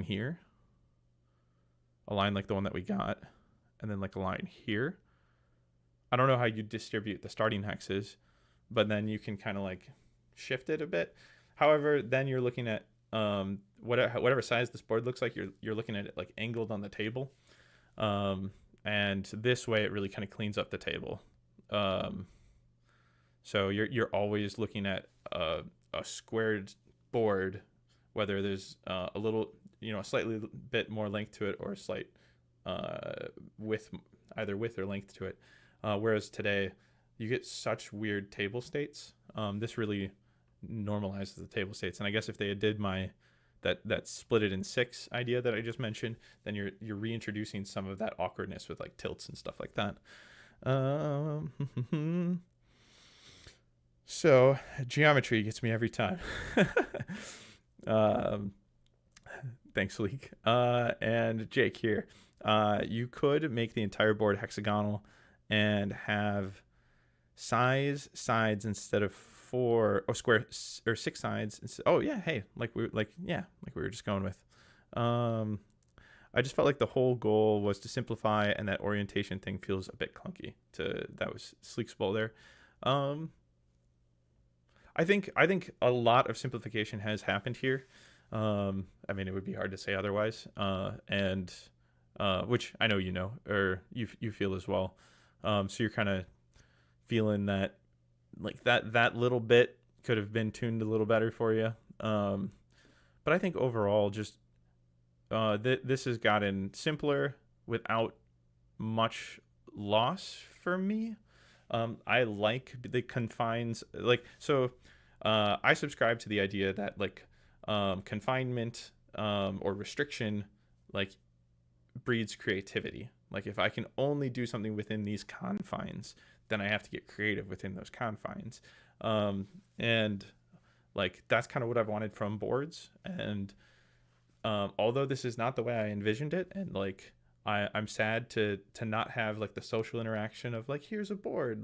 here, a line like the one that we got, and then like a line here. I don't know how you distribute the starting hexes, but then you can kind of like shift it a bit. However, then you're looking at whatever size this board looks like, you're looking at it like angled on the table, and this way it really kind of cleans up the table. So you're always looking at a squared board, whether there's a little, a slightly bit more length to it or a slight either width or length to it. Whereas today you get such weird table states. This really normalizes the table states. And I guess if they did that split it in 6 idea that I just mentioned, then you're reintroducing some of that awkwardness with like tilts and stuff like that. So geometry gets me every time. Thanks, Leek. And Jake here. You could make the entire board hexagonal and have sides instead of 4 or square or 6 sides. Oh yeah, hey, like we were just going with. I just felt like the whole goal was to simplify, and that orientation thing feels a bit clunky. That was Sleek's bowl there. I think a lot of simplification has happened here. I mean, it would be hard to say otherwise. And which I know or you feel as well. So you're kind of feeling that like that little bit could have been tuned a little better for you. But I think overall, just this has gotten simpler without much loss for me. I like the confines, I subscribe to the idea that confinement or restriction breeds creativity. Like if I can only do something within these confines, then I have to get creative within those confines. And that's kind of what I've wanted from boards. And although this is not the way I envisioned it, and I'm sad to not have the social interaction of here's a board,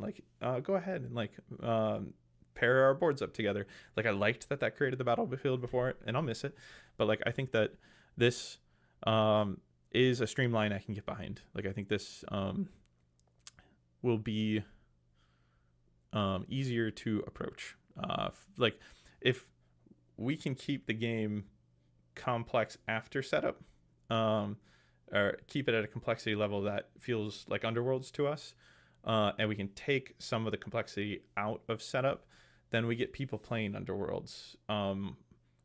go ahead and pair our boards up together. I liked that created the battlefield before, and I'll miss it, but I think that this is a streamline I can get behind. I think this will be easier to approach. If we can keep the game complex after setup, or keep it at a complexity level that feels like Underworlds to us, and we can take some of the complexity out of setup, then we get people playing Underworlds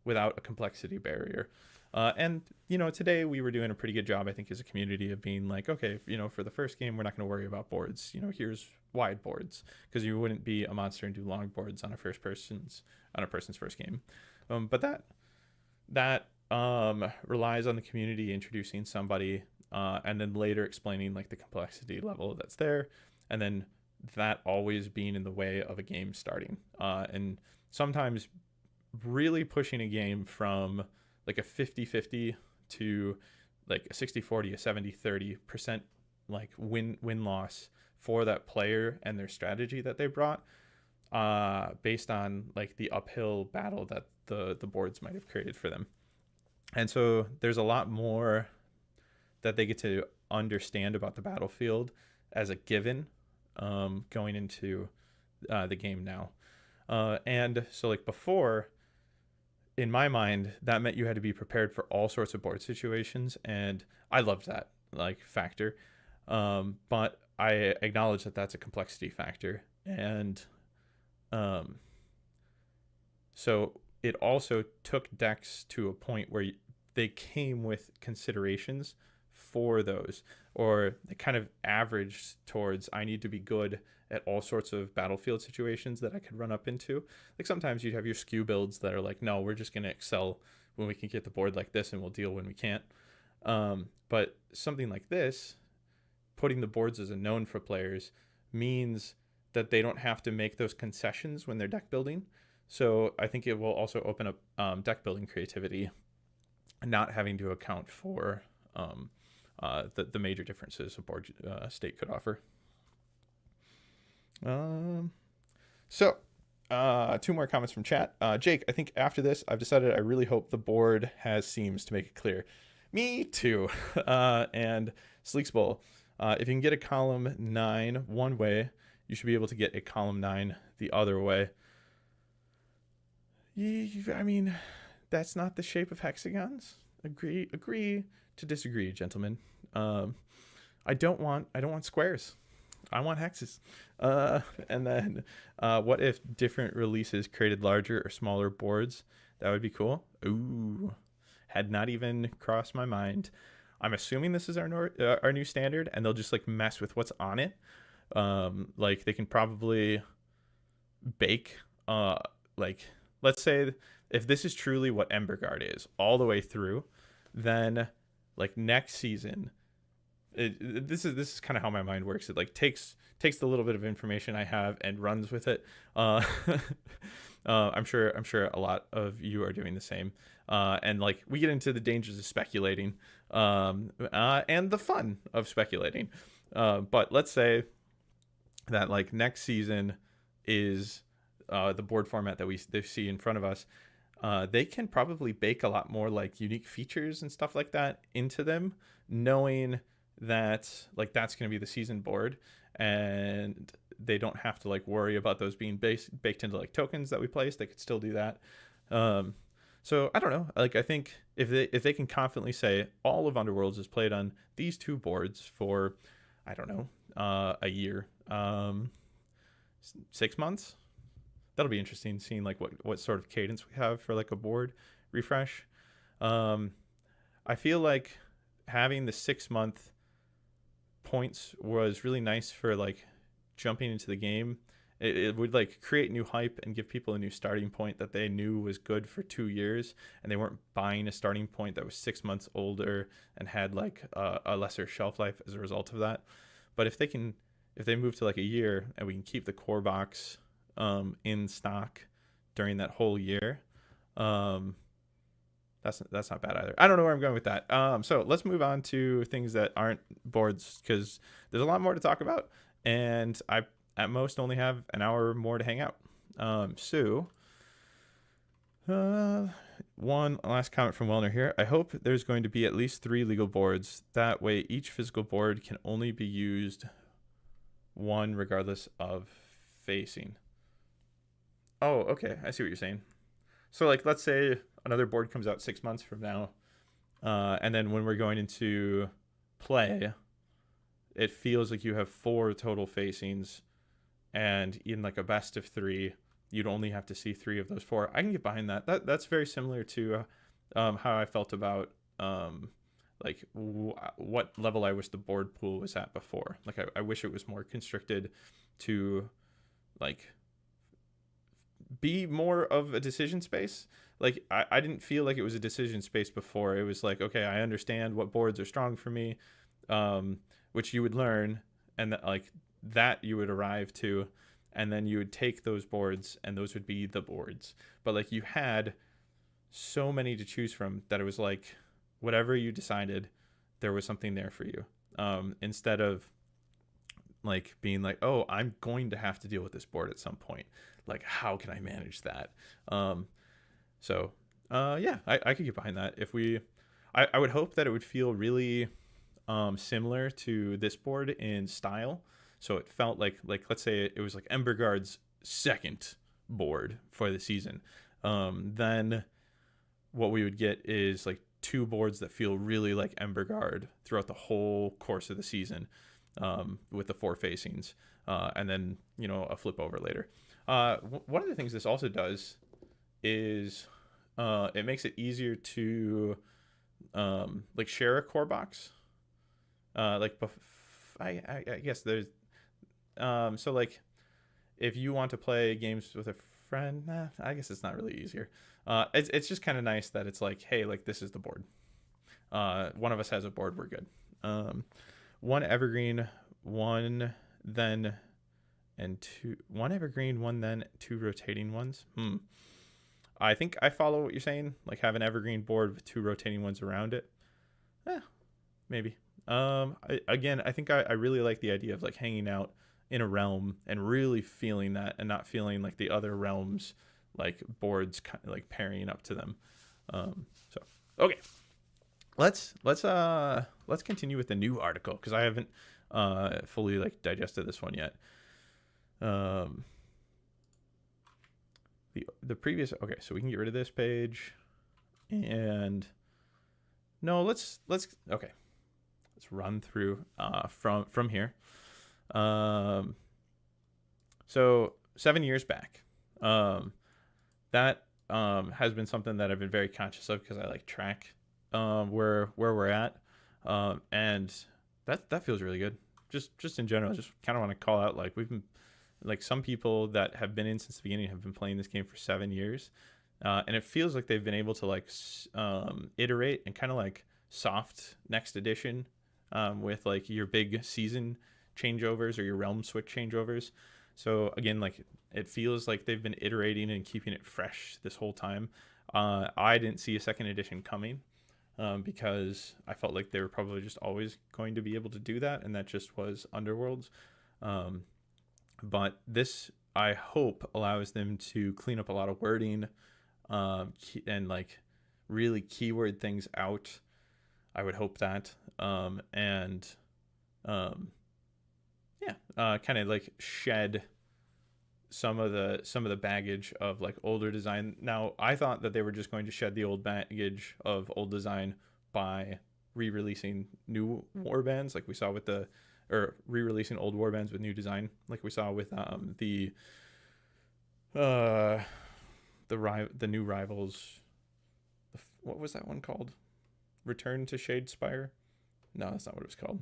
without a complexity barrier. And today we were doing a pretty good job, I think, as a community of being okay, for the first game we're not going to worry about boards. Here's wide boards, because you wouldn't be a monster and do long boards on a person's first game. But that relies on the community introducing somebody, and then later explaining the complexity level that's there, and then that always being in the way of a game starting, and sometimes really pushing a game from a 50-50 to a 60-40, a 70-30% win loss for that player and their strategy that they brought, based on the uphill battle that the boards might have created for them. And so there's a lot more that they get to understand about the battlefield as a given, going into the game now. And so before, in my mind, that meant you had to be prepared for all sorts of board situations, and I loved that like factor. But I acknowledge that that's a complexity factor, and um, so it also took decks to a point where they came with considerations for those, or they kind of averaged towards I need to be good at all sorts of battlefield situations that I could run up into. Like sometimes you'd have your skew builds that are like, no, we're just going to excel when we can get the board like this, and we'll deal when we can't. But something like this, putting the boards as a known for players, means that they don't have to make those concessions when they're deck building. So I think it will also open up deck building creativity, not having to account for the major differences a board state could offer. So, two more comments from chat. Jake, I think after this, I've decided I really hope the board has seams to make it clear. Me too. And Sleeks Bowl, if you can get a column 9 one way, you should be able to get a column 9 the other way. I mean, that's not the shape of hexagons. Agree to disagree, gentlemen. I don't want squares. I want hexes. And then what if different releases created larger or smaller boards? That would be cool. Ooh, had not even crossed my mind. I'm assuming this is our new standard, and they'll just like mess with what's on it. Like they can probably bake like, let's say if this is truly what Emberguard is all the way through, then like next season, this is kind of how my mind works. It like takes the little bit of information I have and runs with it. I'm sure a lot of you are doing the same. And like we get into the dangers of speculating, and the fun of speculating. But let's say that like next season is the board format that they see in front of us. They can probably bake a lot more like unique features and stuff like that into them, knowing that like that's going to be the season board, and they don't have to like worry about those being baked into like tokens that we place. They could still do that. So I don't know. Like I think if they can confidently say all of Underworlds is played on these two boards for, I don't know, a year, 6 months. That'll be interesting seeing like what sort of cadence we have for like a board refresh. I feel like having the 6-month points was really nice for like jumping into the game. It would like create new hype and give people a new starting point that they knew was good for 2 years, and they weren't buying a starting point that was 6 months older and had like a lesser shelf life as a result of that. But if they move to like a year and we can keep the core box in stock during that whole year, that's not bad either. I don't know where I'm going with that. So let's move on to things that aren't boards, because there's a lot more to talk about, and I at most only have an hour more to hang out. One last comment from Wellner here. I hope there's going to be at least 3 legal boards. That way each physical board can only be used one regardless of facing. Oh, okay. I see what you're saying. So like, let's say another board comes out 6 months from now, and then when we're going into play, it feels like you have 4 total facings, and in like a best of 3, you'd only have to see 3 of those 4. I can get behind that. That's very similar to how I felt about like what level I wish the board pool was at before. Like I wish it was more constricted to like be more of a decision space. Like I didn't feel like it was a decision space before. It was like, okay, I understand what boards are strong for me, which you would learn, and that you would arrive to, and then you would take those boards and those would be the boards. But like you had so many to choose from that it was like whatever you decided, there was something there for you, instead of like being like, oh, I'm going to have to deal with this board at some point. Like, how can I manage that? Yeah, I could get behind that. I would hope that it would feel really similar to this board in style. So it felt like let's say it was like Emberguard's second board for the season. Then what we would get is like 2 boards that feel really like Emberguard throughout the whole course of the season, with the 4 facings, and then a flip over later. One of the things this also does is it makes it easier to like share a core box. I guess there's so like if you want to play games with a friend, I guess it's not really easier. It's just kind of nice that it's like, hey, like this is the board. One of us has a board, we're good. 1 evergreen, 1 then, and 2. 1 evergreen, 1 then, 2 rotating ones. I think I follow what you're saying. Like have an evergreen board with 2 rotating ones around it. Maybe. I think I really like the idea of like hanging out in a realm and really feeling that, and not feeling like the other realms like boards kind of like pairing up to them. So okay, let's continue with the new article, because I haven't fully like digested this one yet. The previous, okay, so we can get rid of this page, and no, let's run through from here. So 7 years back, that has been something that I've been very conscious of, because I like track where we're at, and that feels really good. Just in general, just kind of want to call out, like, we've been, like, some people that have been in since the beginning have been playing this game for 7 years, and it feels like they've been able to like iterate and kind of like soft next edition, with like your big season changeovers or your realm switch changeovers. So again, like it feels like they've been iterating and keeping it fresh this whole time. I didn't see a 2nd edition coming, because I felt like they were probably just always going to be able to do that, and that just was Underworlds. But this, I hope, allows them to clean up a lot of wording, and like really keyword things out. I would hope that, kind of like shed some of the baggage of like older design. Now, I thought that they were just going to shed the old baggage of old design by re-releasing new warbands, like we saw with or re-releasing old warbands with new design, like we saw with the new Rivals. What was that one called? Return to Shadespire? No, that's not what it was called.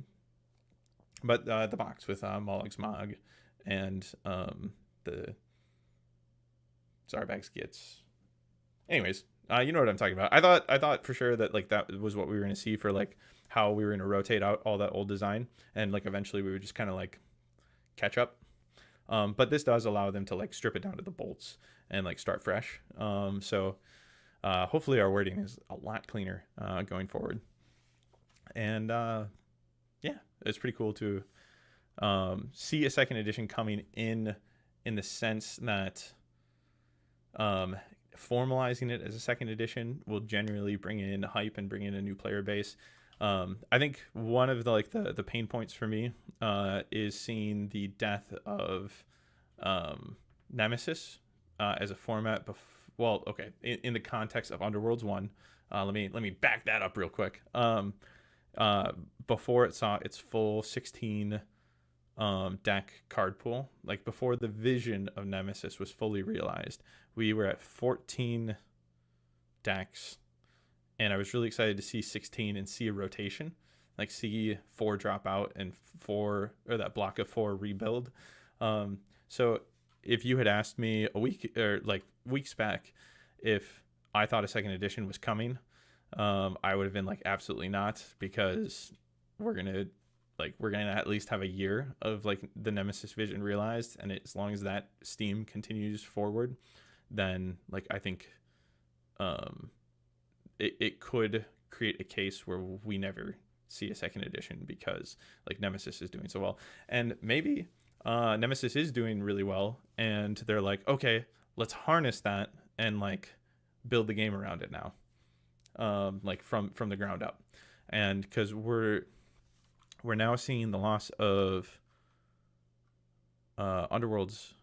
But the box with Mollog's Mog and the Zarbag's Gits. Anyways, you know what I'm talking about. I thought for sure that like that was what we were going to see for like how we were going to rotate out all that old design, and like eventually we would just kind of like catch up. But this does allow them to like strip it down to the bolts and like start fresh. So hopefully our wording is a lot cleaner going forward. And yeah, it's pretty cool to see a 2nd edition coming in the sense that formalizing it as a 2nd edition will generally bring in hype and bring in a new player base. I think one of the pain points for me is seeing the death of Nemesis as a format. Well, okay, in the context of Underworlds 1, let me back that up real quick. Before it saw its full 16 deck card pool, like before the vision of Nemesis was fully realized, we were at 14 decks, and I was really excited to see 16 and see a rotation, like see 4 drop out and 4, or that block of 4 rebuild. So if you had asked me a week or like weeks back if I thought a 2nd edition was coming, I would have been like, absolutely not, because we're gonna at least have a year of like the Nemesis vision realized, and as long as that steam continues forward, then like I think it could create a case where we never see a 2nd edition, because like Nemesis is doing so well, and maybe Nemesis is doing really well, and they're like, okay, let's harness that and like build the game around it now, like from the ground up. And because we're now seeing the loss of Underworld's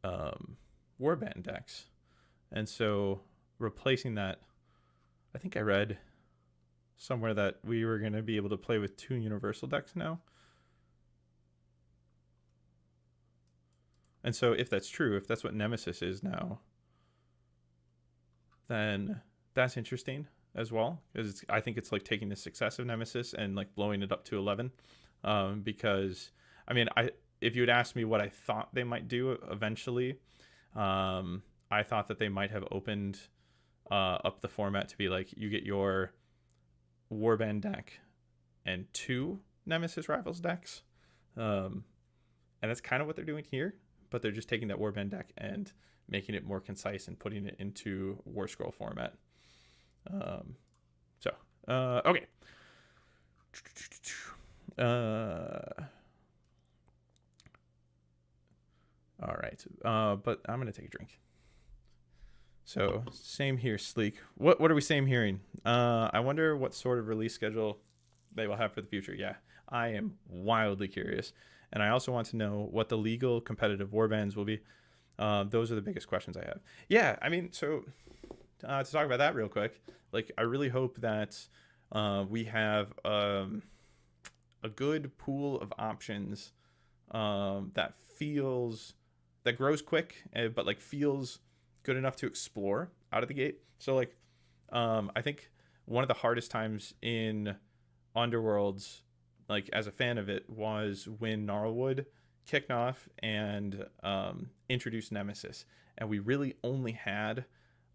warband decks, and so replacing that. I think I read somewhere that we were going to be able to play with 2 universal decks now. And so if that's true, if that's what Nemesis is now, then that's interesting as well, because I think it's like taking the success of Nemesis and like blowing it up to 11. Because I mean, if you had asked me what I thought they might do eventually, I thought that they might have opened up the format to be like, you get your Warband deck and 2 Nemesis Rivals decks. And that's kind of what they're doing here, but they're just taking that Warband deck and making it more concise and putting it into War Scroll format. Okay. All right. But I'm going to take a drink. So same here, Sleek. What are we same hearing? I wonder what sort of release schedule they will have for the future. Yeah, I am wildly curious. And I also want to know what the legal competitive warbands will be. Those are the biggest questions I have. Yeah, I mean, so to talk about that real quick, like I really hope that we have a good pool of options that grows quick, but like feels good enough to explore out of the gate. So like I think one of the hardest times in Underworlds, like as a fan of it, was when Gnarlwood kicked off and introduced Nemesis, and we really only had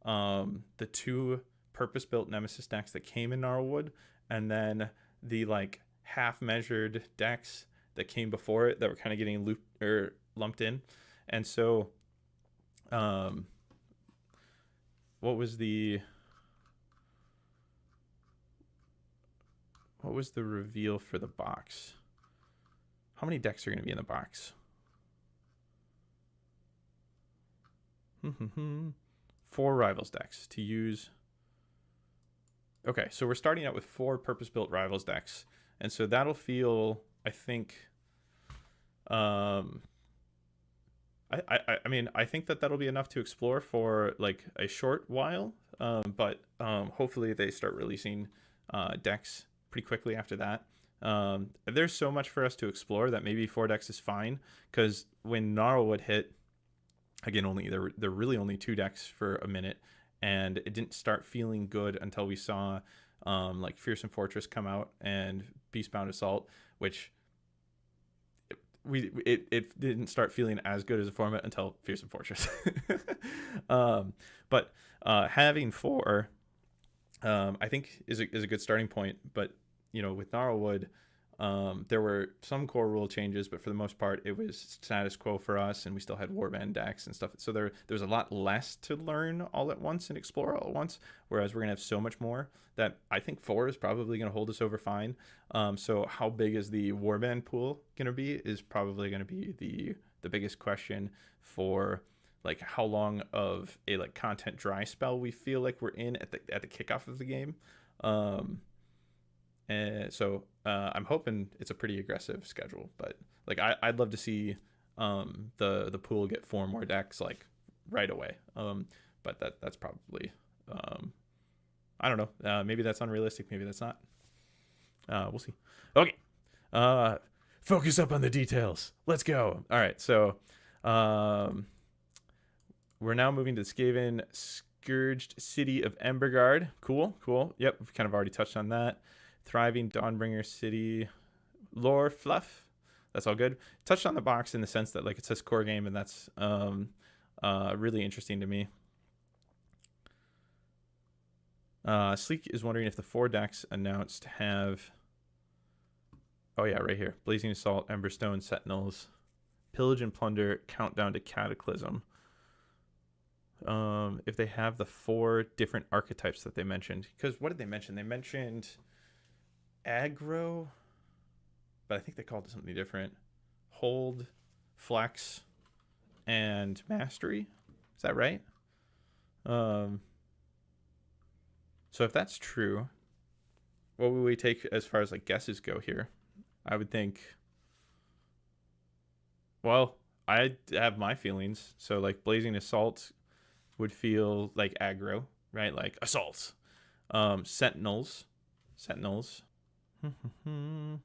the 2 purpose-built Nemesis decks that came in Gnarlwood, and then the like half-measured decks that came before it that were kind of getting lumped in. And so what was the reveal for the box? How many decks are going to be in the box? 4 Rivals decks to use. Okay, so we're starting out with 4 purpose-built Rivals decks, and so that'll feel, I think, I mean, I think that'll be enough to explore for like a short while, but hopefully they start releasing decks pretty quickly after that. There's so much for us to explore that maybe 4 decks is fine, because when Gnarlwood hit, again, there were really only 2 decks for a minute, and it didn't start feeling good until we saw like Fearsome Fortress come out and Beastbound Assault, which it didn't start feeling as good as a format until Fearsome Fortress. But having 4 I think is a good starting point. But you know, with Gnarlwood, there were some core rule changes, but for the most part it was status quo for us, and we still had warband decks and stuff, so there's a lot less to learn all at once and explore all at once, whereas we're gonna have so much more that I think 4 is probably gonna hold us over fine. So how big is the warband pool gonna be is probably gonna be the biggest question for like how long of a like content dry spell we feel like we're in at the kickoff of the game. And so I'm hoping it's a pretty aggressive schedule, but like I'd love to see the pool get 4 more decks like right away. But that's probably I don't know. Maybe that's unrealistic. Maybe that's not. We'll see. Okay. Focus up on the details. Let's go. All right. So we're now moving to the Skaven Scourged City of Embergard. Cool. Yep. We've kind of already touched on that. Thriving Dawnbringer City lore fluff. That's all good. Touched on the box in the sense that like it says core game, and that's really interesting to me. Sleek is wondering if the 4 decks announced have, oh yeah, right here, Blazing Assault, Emberstone, Sentinels, Pillage and Plunder, Countdown to Cataclysm. If they have the 4 different archetypes that they mentioned, because what did they mention? They mentioned aggro, but I think they called it something different. Hold, flex, and mastery. Is that right? So if that's true, what would we take as far as like guesses go here? I would think, well, I have my feelings. So like Blazing Assault would feel like aggro. right? Like assaults. Sentinels. A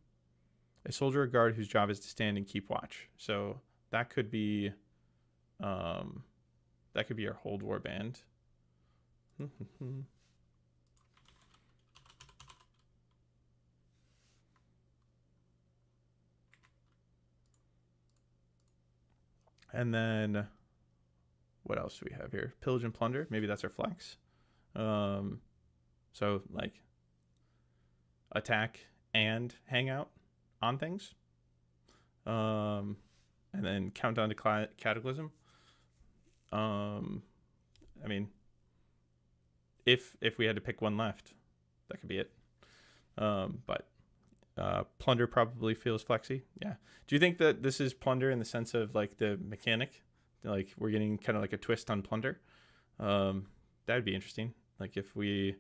soldier or guard whose job is to stand and keep watch. So that could be our hold war band. And then what else do we have here? Pillage and plunder. Maybe that's our flex. So like attack and hang out on things. And then countdown to cataclysm. I mean, if we had to pick one left, that could be it. But plunder probably feels flexy. Yeah. Do you think that this is plunder in the sense of like the mechanic? Like we're getting kind of like a twist on plunder. That'd be interesting. Like if we,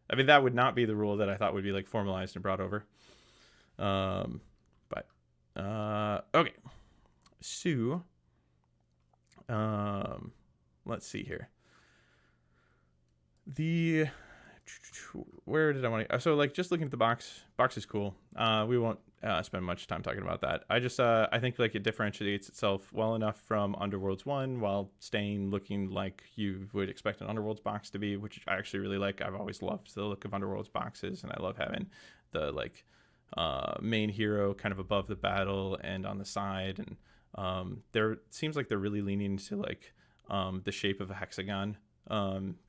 I mean, that would not be the rule that I thought would be like formalized and brought over. Okay. So, let's see here. Where did I want to? So like just looking at the box is cool. We won't spend much time talking about that. I think like it differentiates itself well enough from Underworlds 1 while staying looking like you would expect an Underworlds box to be, which I actually really like. I've always loved the look of Underworlds boxes, and I love having the like main hero kind of above the battle and on the side, and there seems like they're really leaning to like the shape of a hexagon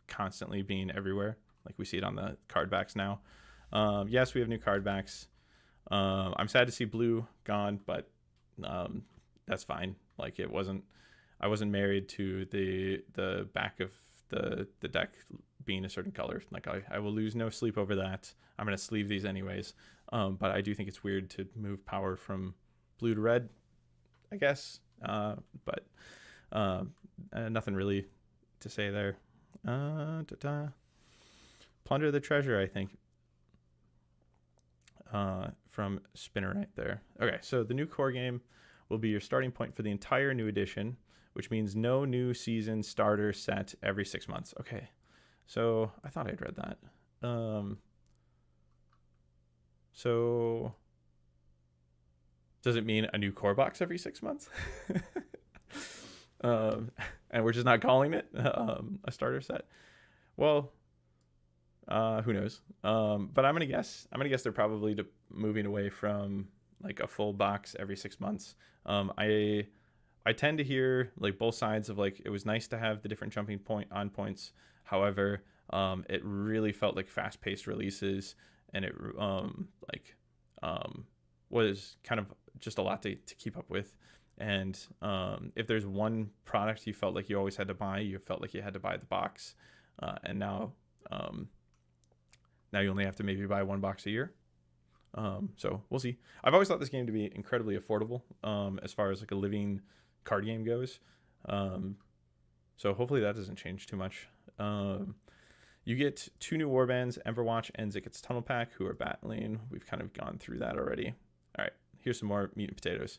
constantly being everywhere. Like we see it on the card backs now. Yes, we have new card backs. I'm sad to see blue gone, but that's fine. Like I wasn't married to the back of the deck being a certain color. Like I will lose no sleep over that. I'm going to sleeve these anyways. But I do think it's weird to move power from blue to red, I guess. But nothing really to say there. Plunder the treasure, I think. From Spinner right there. Okay, so the new core game will be your starting point for the entire new edition, which means no new season starter set every 6 months. Okay, so I thought I'd read that. So does it mean a new core box every 6 months? And we're just not calling it a starter set? Well, who knows? But I'm gonna guess they're probably moving away from like a full box every 6 months. I tend to hear like both sides of like it was nice to have the different jumping points. However, it really felt like fast-paced releases, and it was kind of just a lot to keep up with. And if there's one product you felt like you always had to buy, you felt like you had to buy the box, and now you only have to maybe buy one box a year. So we'll see. I've always thought this game to be incredibly affordable as far as like a living card game goes. So hopefully that doesn't change too much. You get 2 new warbands, Emberwatch and Zicket's Tunnel Pack, who are battling. We've kind of gone through that already. All right, here's some more meat and potatoes.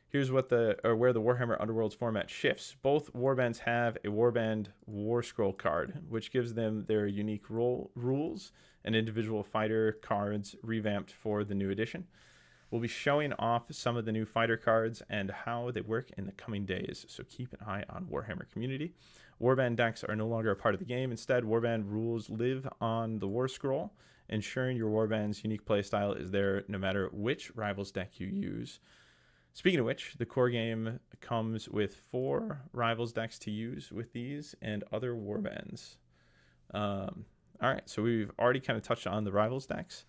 Here's where the Warhammer Underworlds format shifts. Both warbands have a warband war scroll card, which gives them their unique rules and individual fighter cards revamped for the new edition. We'll be showing off some of the new fighter cards and how they work in the coming days, so keep an eye on Warhammer community. Warband decks are no longer a part of the game. Instead, warband rules live on the war scroll, ensuring your warband's unique playstyle is there no matter which Rivals deck you use. Speaking of which, the core game comes with 4 Rivals decks to use with these and other warbands. All right, so we've already kind of touched on the Rivals decks.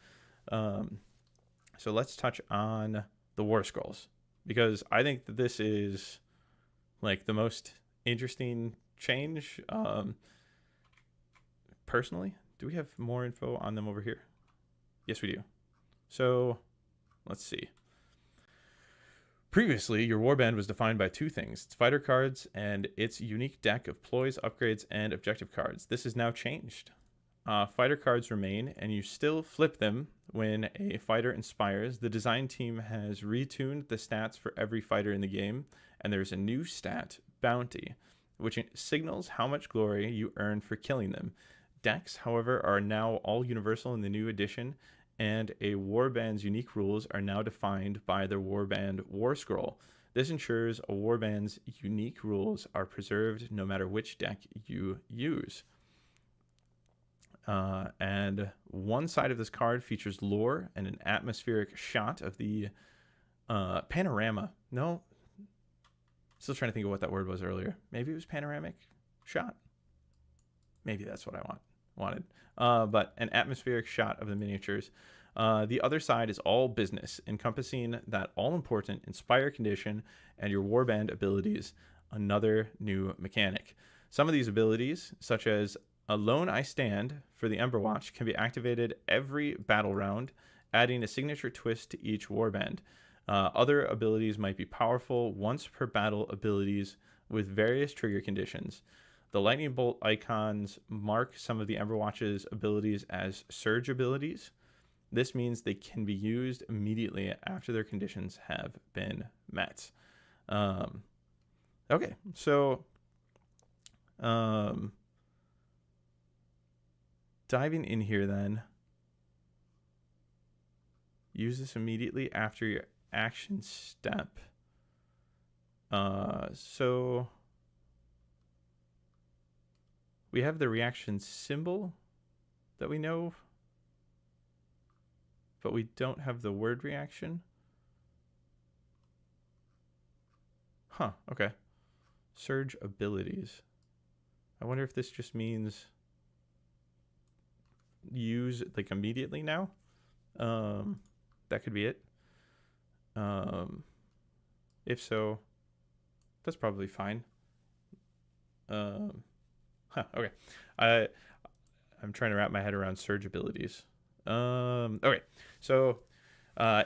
So let's touch on the War Scrolls, because I think that this is like the most interesting change. Personally, do we have more info on them over here? Yes, we do. So let's see. Previously, your warband was defined by 2 things: its fighter cards and its unique deck of ploys, upgrades, and objective cards. This has now changed. Fighter cards remain, and you still flip them when a fighter inspires. The design team has retuned the stats for every fighter in the game, and there's a new stat, Bounty. which signals how much glory you earn for killing them. Decks, however, are now all universal in the new edition, and a warband's unique rules are now defined by their warband war scroll. This ensures a warband's unique rules are preserved no matter which deck you use. And one side of this card features lore and an atmospheric shot of the panorama. No, still trying to think of what that word was earlier. Maybe it was panoramic shot. Maybe that's what I wanted. But an atmospheric shot of the miniatures. The other side is all business, encompassing that all-important Inspire condition and your warband abilities, another new mechanic. Some of these abilities, such as Alone I Stand for the Ember Watch, can be activated every battle round, adding a signature twist to each warband. Other abilities might be powerful once per battle abilities with various trigger conditions. The lightning bolt icons mark some of the Ember Watch's abilities as surge abilities. This means they can be used immediately after their conditions have been met. Okay, so diving in here then, use this immediately after your action step. So we have the reaction symbol that we know, but we don't have the word reaction. Huh, okay. Surge abilities. I wonder if this just means use like immediately now. That could be it. If so, that's probably fine. Okay. I'm trying to wrap my head around surge abilities. Okay, so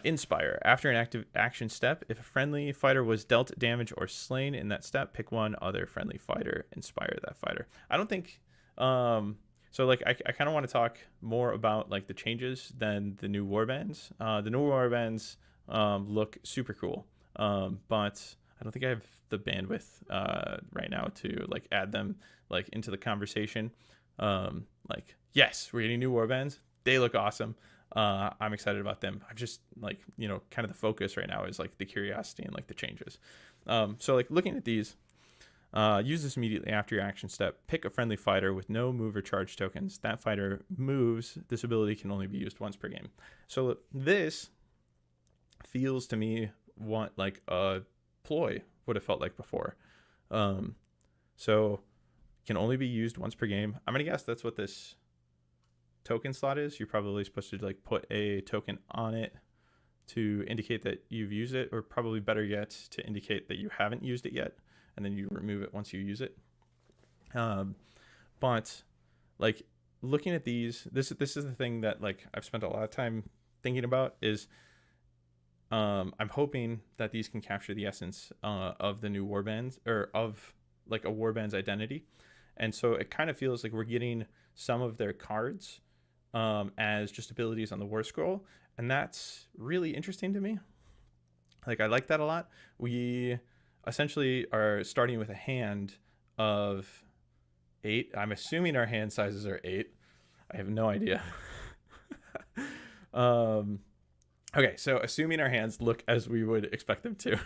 Inspire. After an active action step, if a friendly fighter was dealt damage or slain in that step, pick one other friendly fighter, inspire that fighter. I don't think so like I kind of want to talk more about like the changes than the new warbands. The new warbands look super cool, but I don't think I have the bandwidth right now to like add them like into the conversation. Like, yes, we're getting new warbands. They look awesome. I'm excited about them. I'm just like, you know, kind of the focus right now is like the curiosity and like the changes. So like looking at these, use this immediately after your action step. Pick a friendly fighter with no move or charge tokens. That fighter moves. This ability can only be used once per game. So this feels to me what like a ploy would have felt like before. So can only be used once per game. I'm gonna guess that's what this token slot is. You're probably supposed to like put a token on it to indicate that you've used it, or probably better yet to indicate that you haven't used it yet, and then you remove it once you use it. But like looking at these, this is the thing that like I've spent a lot of time thinking about is I'm hoping that these can capture the essence of the new warbands, or of like a warband's identity. And so it kind of feels like we're getting some of their cards as just abilities on the war scroll, and that's really interesting to me. Like I like that a lot. We essentially are starting with a hand of 8. I'm assuming our hand sizes are 8. I have no idea. Okay, so assuming our hands look as we would expect them to,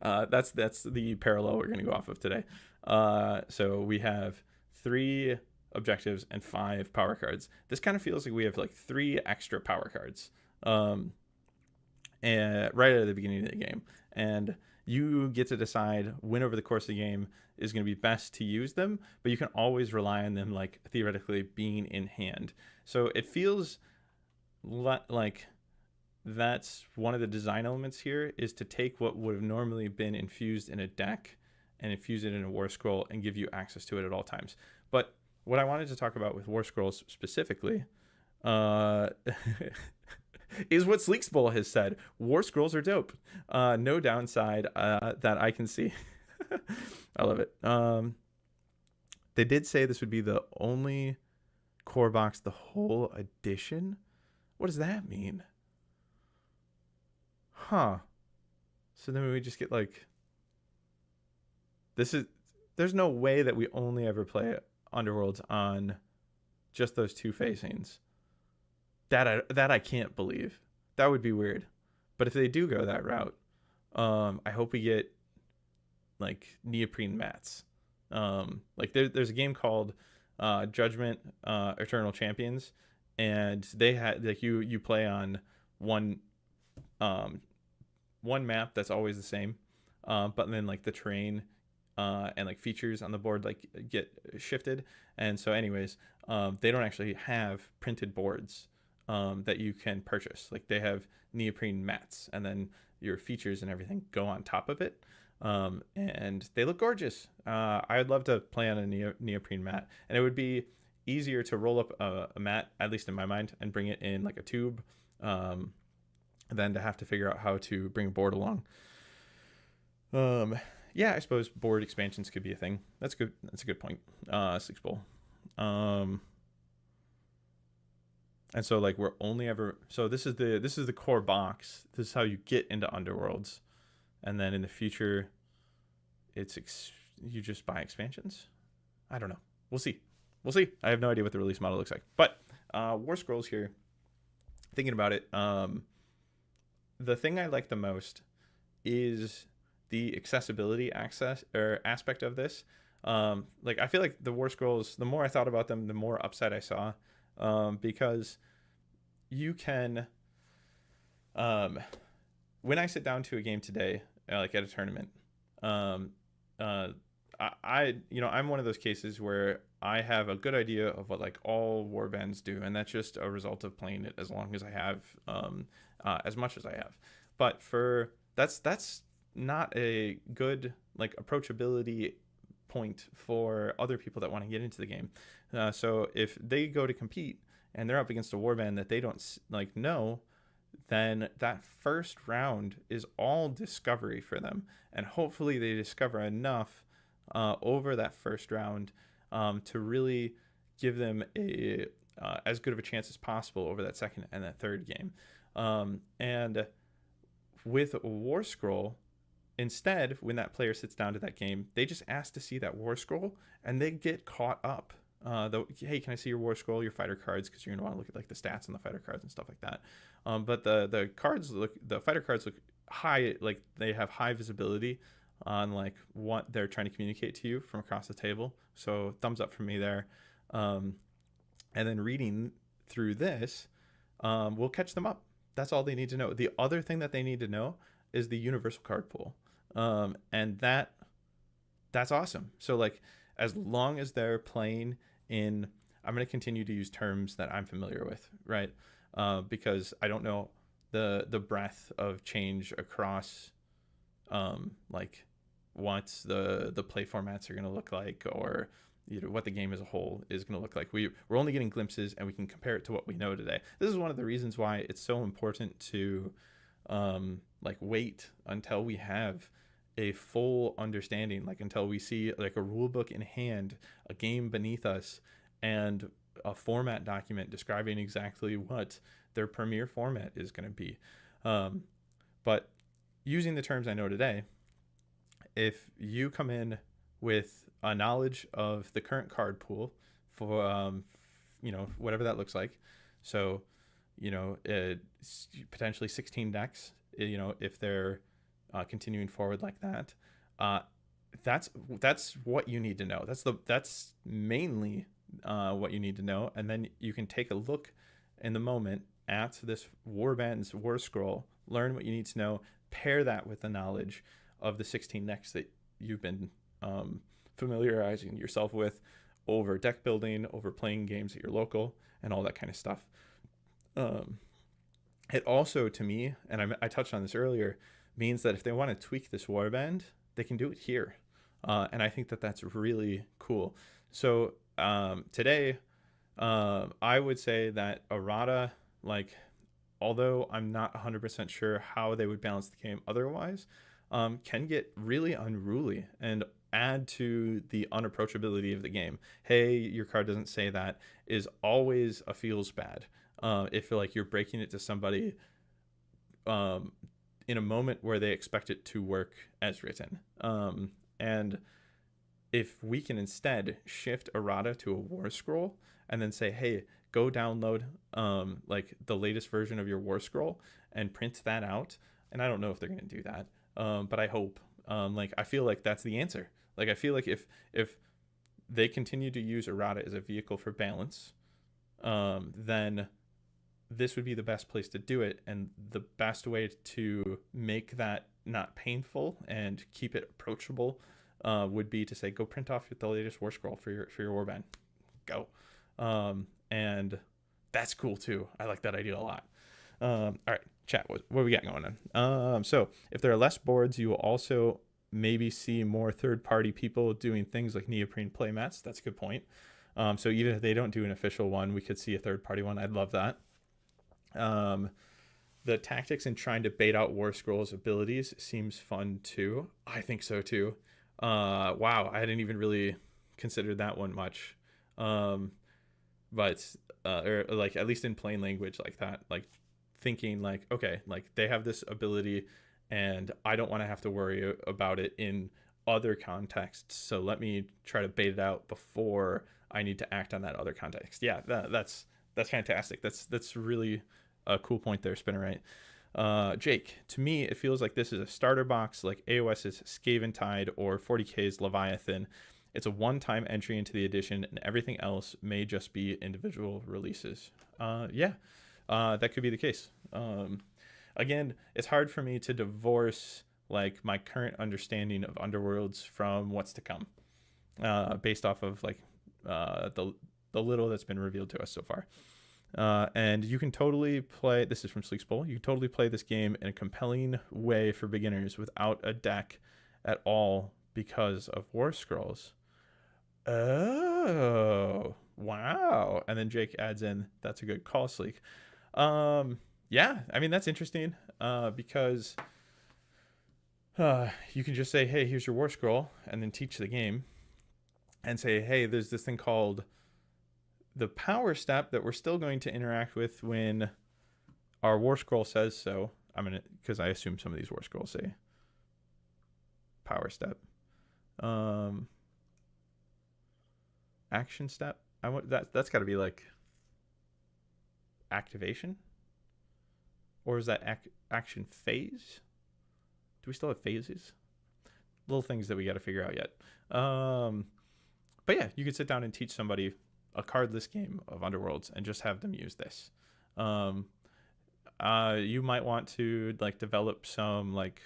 that's the parallel we're going to go off of today. So we have 3 objectives and 5 power cards. This kind of feels like we have like 3 extra power cards, and right at the beginning of the game, and you get to decide when over the course of the game is going to be best to use them, but you can always rely on them like theoretically being in hand. So it feels like that's one of the design elements here, is to take what would have normally been infused in a deck and infuse it in a war scroll and give you access to it at all times. But what I wanted to talk about with war scrolls specifically is what Sleek's Bowl has said. War scrolls are dope. No downside that I can see. I love it. They did say this would be the only core box the whole edition. What does that mean? Huh. So then we just get like, this is there's no way that we only ever play Underworlds on just those two facings. That I can't believe. That would be weird. But if they do go that route, I hope we get like neoprene mats. Like there's a game called Judgment Eternal Champions, and they had like you play on one one map that's always the same, but then like the terrain and like features on the board like get shifted, and so anyways, they don't actually have printed boards that you can purchase. Like they have neoprene mats, and then your features and everything go on top of it, and they look gorgeous. I'd love to play on a neoprene mat, and it would be easier to roll up a mat, at least in my mind, and bring it in like a tube, than to have to figure out how to bring a board along. Yeah, I suppose board expansions could be a thing. That's good. That's a good point. Six bowl. And so like we're only ever, so this is the core box. This is how you get into Underworlds, and then in the future, you just buy expansions. I don't know. We'll see. I have no idea what the release model looks like. But War Scrolls here. Thinking about it, the thing I like the most is the accessibility aspect of this. Like I feel like the War Scrolls, the more I thought about them, the more upside I saw, because you can, when I sit down to a game today, like at a tournament, I'm one of those cases where I have a good idea of what like all warbands do, and that's just a result of playing it as long as I have, as much as I have. But that's not a good like approachability point for other people that want to get into the game. So if they go to compete and they're up against a warband that they don't like know, then that first round is all discovery for them, and hopefully they discover enough over that first round to really give them a as good of a chance as possible over that second and that third game. And with War Scroll, instead, when that player sits down to that game, they just ask to see that War Scroll, and they get caught up. Hey, can I see your War Scroll, your fighter cards? Because you're gonna want to look at like the stats on the fighter cards and stuff like that. But the fighter cards look high, like they have high visibility on like what they're trying to communicate to you from across the table. So thumbs up from me there. And then reading through this, will catch them up. That's all they need to know. The other thing that they need to know is the universal card pool. And that's awesome. So like, as long as they're playing in, I'm going to continue to use terms that I'm familiar with, right? Because I don't know the breadth of change across, like what the play formats are going to look like, or what the game as a whole is going to look like. We're only getting glimpses, and we can compare it to what we know today. This is one of the reasons why it's so important to like wait until we have a full understanding, like until we see like a rule book in hand, a game beneath us, and a format document describing exactly what their premier format is going to be. But using the terms I know today, if you come in with a knowledge of the current card pool for whatever that looks like, so potentially 16 decks, if they're continuing forward like that, that's what you need to know. That's mainly what you need to know. And then you can take a look in the moment at this warband's War Scroll, learn what you need to know, pair that with the knowledge of the 16 decks that you've been familiarizing yourself with over deck building, over playing games at your local, and all that kind of stuff. It also, to me, and I touched on this earlier, means that if they want to tweak this warband, they can do it here. And I think that that's really cool. So today, I would say that errata, like, although I'm not 100% sure how they would balance the game otherwise, can get really unruly and add to the unapproachability of the game. Hey, your card doesn't say that is always a feels bad. If like you're breaking it to somebody in a moment where they expect it to work as written. And if we can instead shift errata to a war scroll and then say, hey, go download like the latest version of your war scroll and print that out. And I don't know if they're going to do that, but I hope. Like I feel like that's the answer. Like I feel like if they continue to use errata as a vehicle for balance, then this would be the best place to do it. And the best way to make that not painful and keep it approachable would be to say, go print off the latest war scroll for your warband. Go. And that's cool too. I like that idea a lot. All right, chat. What we got going on? So if there are less boards, you will also maybe see more third-party people doing things like neoprene playmats. That's a good point. So even if they don't do an official one, we could see a third-party one. I'd love that. The tactics in trying to bait out War Scroll's abilities seems fun too. I think so too. Wow, I hadn't even really considered that one much. But or like at least in plain language like that, like thinking like, okay, like they have this ability and I don't want to have to worry about it in other contexts. So let me try to bait it out before I need to act on that other context. Yeah, that's fantastic. That's really a cool point there, Spinner, right? Jake, to me, it feels like this is a starter box like AOS's Skaven Tide or 40K's Leviathan. It's a one-time entry into the edition, and everything else may just be individual releases. Yeah, that could be the case. Again, it's hard for me to divorce like my current understanding of Underworlds from what's to come, based off of like the little that's been revealed to us so far. And you can totally play, this is from Sleek's Bowl, you can totally play this game in a compelling way for beginners without a deck at all because of War Scrolls. Oh, wow. And then Jake adds in, that's a good call, Sleek. Yeah, I mean, that's interesting because you can just say, hey, here's your War Scroll, and then teach the game and say, hey, there's this thing called the power step that we're still going to interact with when our War Scroll says so. I'm going to, because I assume some of these War Scrolls say power step. Action step. I want that's got to be like activation, or is that action phase? Do we still have phases? Little things that we got to figure out yet. But yeah, you could sit down and teach somebody a cardless game of Underworlds and just have them use this. You might want to like develop some like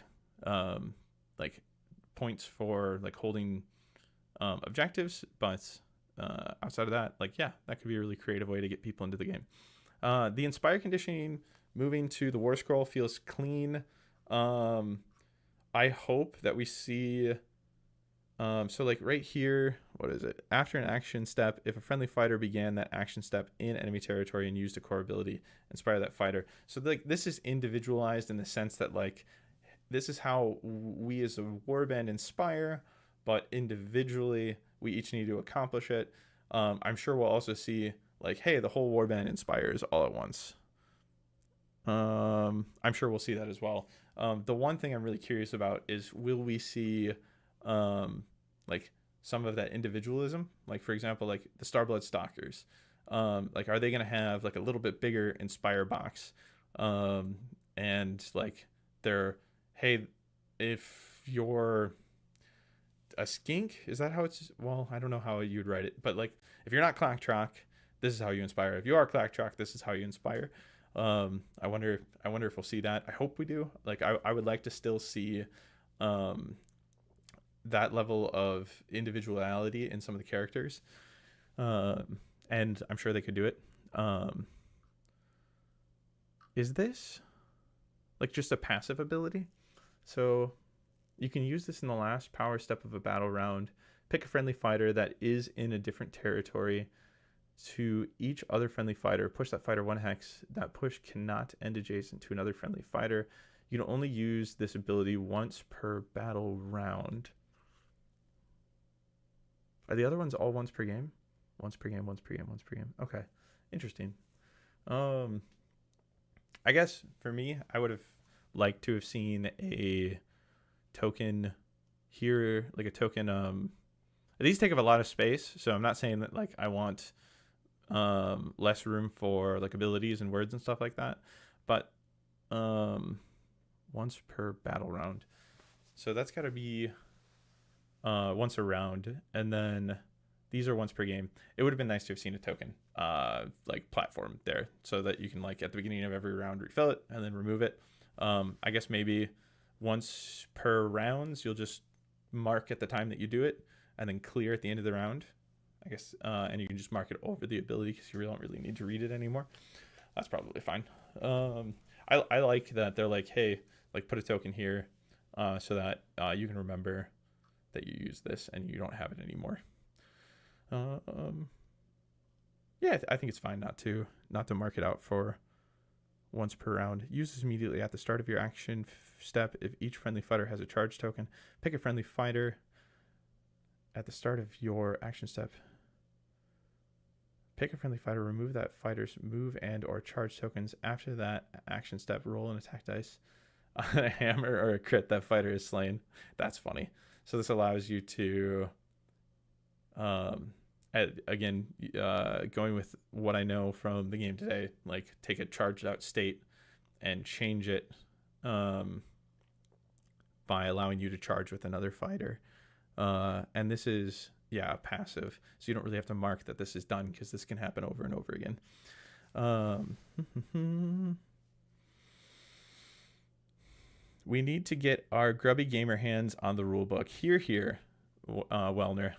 points for like holding objectives, but outside of that, like, yeah, that could be a really creative way to get people into the game. The Inspire conditioning moving to the War Scroll feels clean. I hope that we see so like right here, what is it? After an action step, if a friendly fighter began that action step in enemy territory and used a core ability, inspire that fighter. So like this is individualized in the sense that like this is how we as a warband inspire, but individually we each need to accomplish it. I'm sure we'll also see like, hey, the whole warband inspires all at once. I'm sure we'll see that as well. The one thing I'm really curious about is, will we see like some of that individualism? Like, for example, like the Starblood Stalkers. Like, are they going to have like a little bit bigger Inspire box? And like they're, hey, if you're a skink, is that how it's, well, I don't know how you'd write it, but like if you're not Clacktrock, this is how you inspire. If you are Clacktrock, this is how you inspire. I wonder if we'll see that. I hope we do. Like I would like to still see that level of individuality in some of the characters, and I'm sure they could do it. Is this like just a passive ability? So you can use this in the last power step of a battle round. Pick a friendly fighter that is in a different territory. To each other friendly fighter, push that fighter 1 hex. That push cannot end adjacent to another friendly fighter. You can only use this ability once per battle round. Are the other ones all once per game? Once per game, once per game, once per game. Okay, interesting. I guess for me, I would have liked to have seen a token here, like a token These take up a lot of space, so I'm not saying that like I want less room for like abilities and words and stuff like that, but once per battle round. So that's got to be once a round, and then these are once per game. It would have been nice to have seen a token like platform there, so that you can like at the beginning of every round refill it and then remove it. I guess maybe once per rounds you'll just mark at the time that you do it and then clear at the end of the round, I guess, and you can just mark it over the ability because you don't really need to read it anymore. That's probably fine. I like that they're like, hey, like put a token here so that you can remember that you use this and you don't have it anymore. Yeah, I think it's fine not to mark it out for once per round. Use this immediately at the start of your action step. If each friendly fighter has a charge token, pick a friendly fighter at the start of your action step. Pick a friendly fighter, remove that fighter's move and or charge tokens. After that action step, roll an attack dice on a hammer or a crit that fighter is slain. That's funny. So this allows you to, again, going with what I know from the game today, like take a charged out state and change it by allowing you to charge with another fighter. And this is, yeah, passive. So you don't really have to mark that this is done because this can happen over and over again. We need to get our grubby gamer hands on the rule book. Here, Wellner.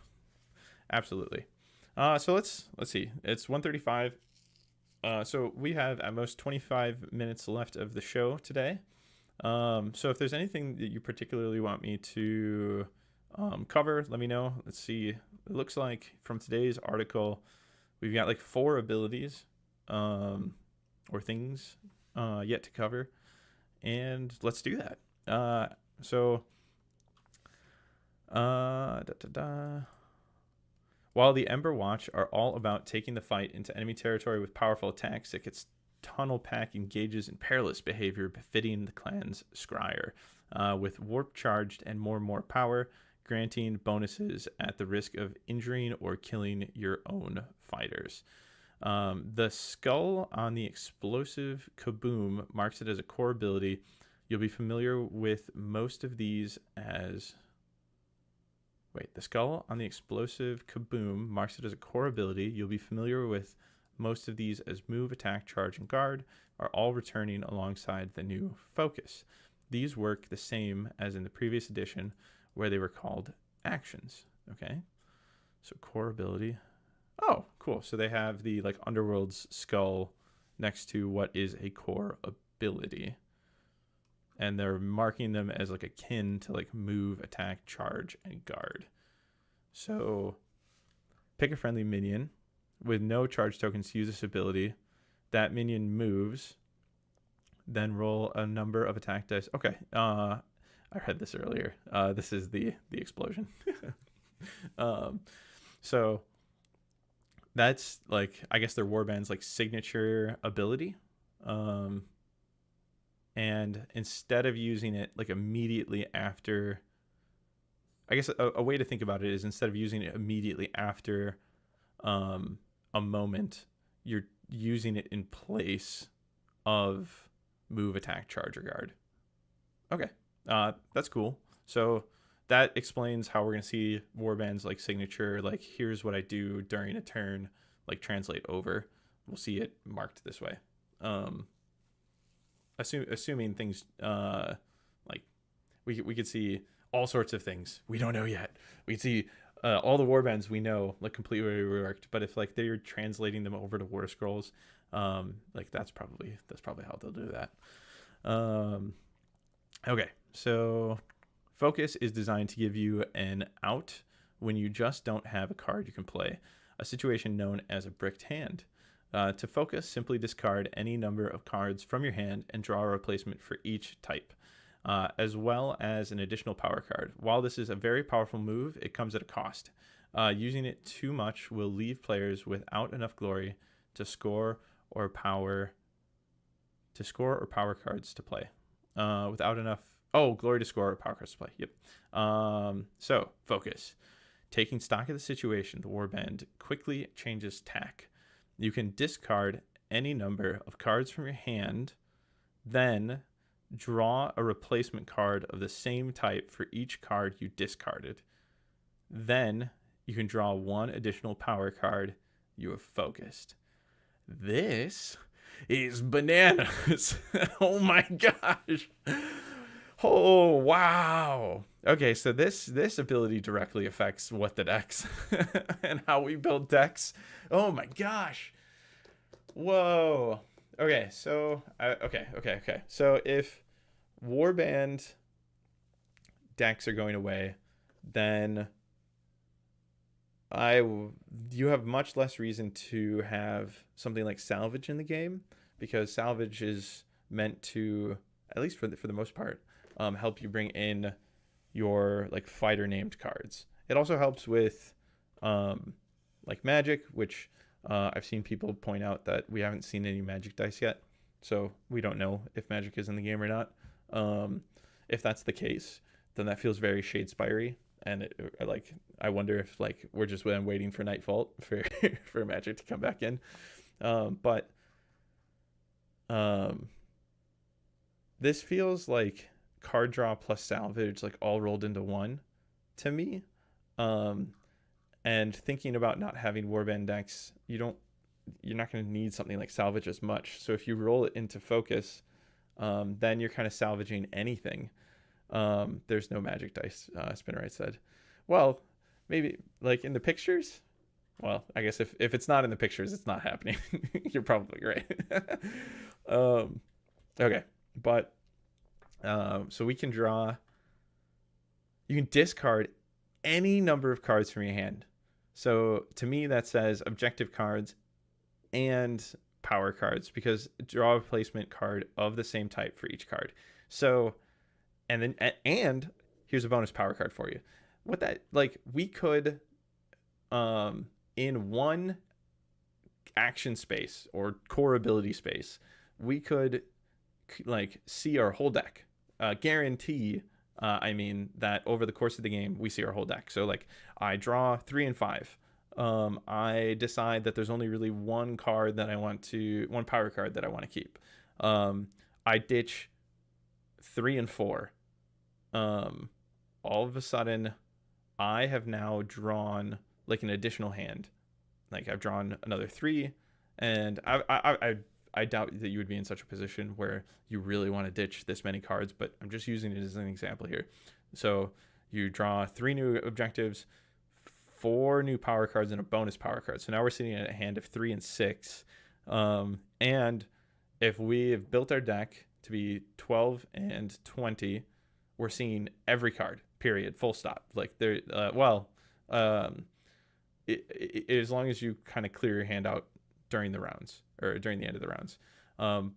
Absolutely. So let's see. It's 1:35. So we have at most 25 minutes left of the show today. So if there's anything that you particularly want me to cover, let me know. Let's see. It looks like from today's article, we've got like 4 abilities or things yet to cover. And let's do that. While the Ember Watch are all about taking the fight into enemy territory with powerful attacks, it gets Tunnel Pack engages in perilous behavior befitting the clan's Scryer, with warp charged and more power, granting bonuses at the risk of injuring or killing your own fighters. The skull on the explosive kaboom marks it as a core ability. You'll be familiar with most of these as... Wait, the skull on the explosive kaboom marks it as a core ability. You'll be familiar with most of these as move, attack, charge, and guard, are all returning alongside the new focus. These work the same as in the previous edition where they were called actions. Okay, so core ability. Oh, cool. So they have the like Underworlds skull next to what is a core ability. And they're marking them as like akin to like move, attack, charge, and guard. So pick a friendly minion with no charge tokens to use this ability. That minion moves. Then roll a number of attack dice. Okay. I read this earlier. This is the explosion. So that's like, I guess their warband's like signature ability. And instead of using it like immediately after, I guess a way to think about it is instead of using it immediately after a moment, you're using it in place of move, attack, charge, or guard. Okay, that's cool. So that explains how we're going to see warband's like signature, like here's what I do during a turn, like translate over. We'll see it marked this way. Assuming things like we could see all sorts of things we don't know yet. We could see all the warbands we know like completely reworked, but if like they're translating them over to War Scrolls, like that's probably how they'll do that. Okay, so focus is designed to give you an out when you just don't have a card you can play, a situation known as a bricked hand. To focus, simply discard any number of cards from your hand and draw a replacement for each type, as well as an additional power card. While this is a very powerful move, it comes at a cost. Using it too much will leave players without enough glory to score or power cards to play. Without enough glory to score or power cards to play. Yep. So focus. Taking stock of the situation, the warband quickly changes tack. You can discard any number of cards from your hand, then draw a replacement card of the same type for each card you discarded. Then you can draw one additional power card you have focused. This is bananas. Oh my gosh. Oh, wow. Okay, so this ability directly affects what the decks and how we build decks. Oh my gosh. Whoa. Okay, so okay. So if warband decks are going away, then you have much less reason to have something like salvage in the game, because salvage is meant to, at least for the most part, help you bring in your like fighter named cards. It also helps with like magic, which I've seen people point out that we haven't seen any magic dice yet, so we don't know if magic is in the game or not. If that's the case, then that feels very Shadespire-y, and I wonder if like we're just waiting for Nightfall for for magic to come back in. But this feels like card draw plus salvage, like all rolled into one to me. And thinking about not having warband decks, you're not going to need something like salvage as much. So if you roll it into focus, then you're kind of salvaging anything. There's no magic dice, Spinnerite said. Well, maybe like in the pictures. Well, I guess if it's not in the pictures, it's not happening. You're probably right. Okay, but so we can draw. You can discard any number of cards from your hand. So to me, that says objective cards and power cards, because draw a replacement card of the same type for each card. So, and here's a bonus power card for you. What that, like, we could, in one action space or core ability space, we could like see our whole deck. Guarantee that over the course of the game we see our whole deck. So like I draw 3 and 5. I decide that there's only really one power card that I want to keep. I ditch 3 and 4. All of a sudden I have now drawn like an additional hand. Like I've drawn another 3, and I doubt that you would be in such a position where you really want to ditch this many cards, but I'm just using it as an example here. So you draw 3 new objectives, 4 new power cards, and a bonus power card. So now we're sitting at a hand of 3 and 6. And if we have built our deck to be 12 and 20, we're seeing every card, period, full stop. Like there, as long as you kind of clear your hand out during the rounds or during the end of the rounds.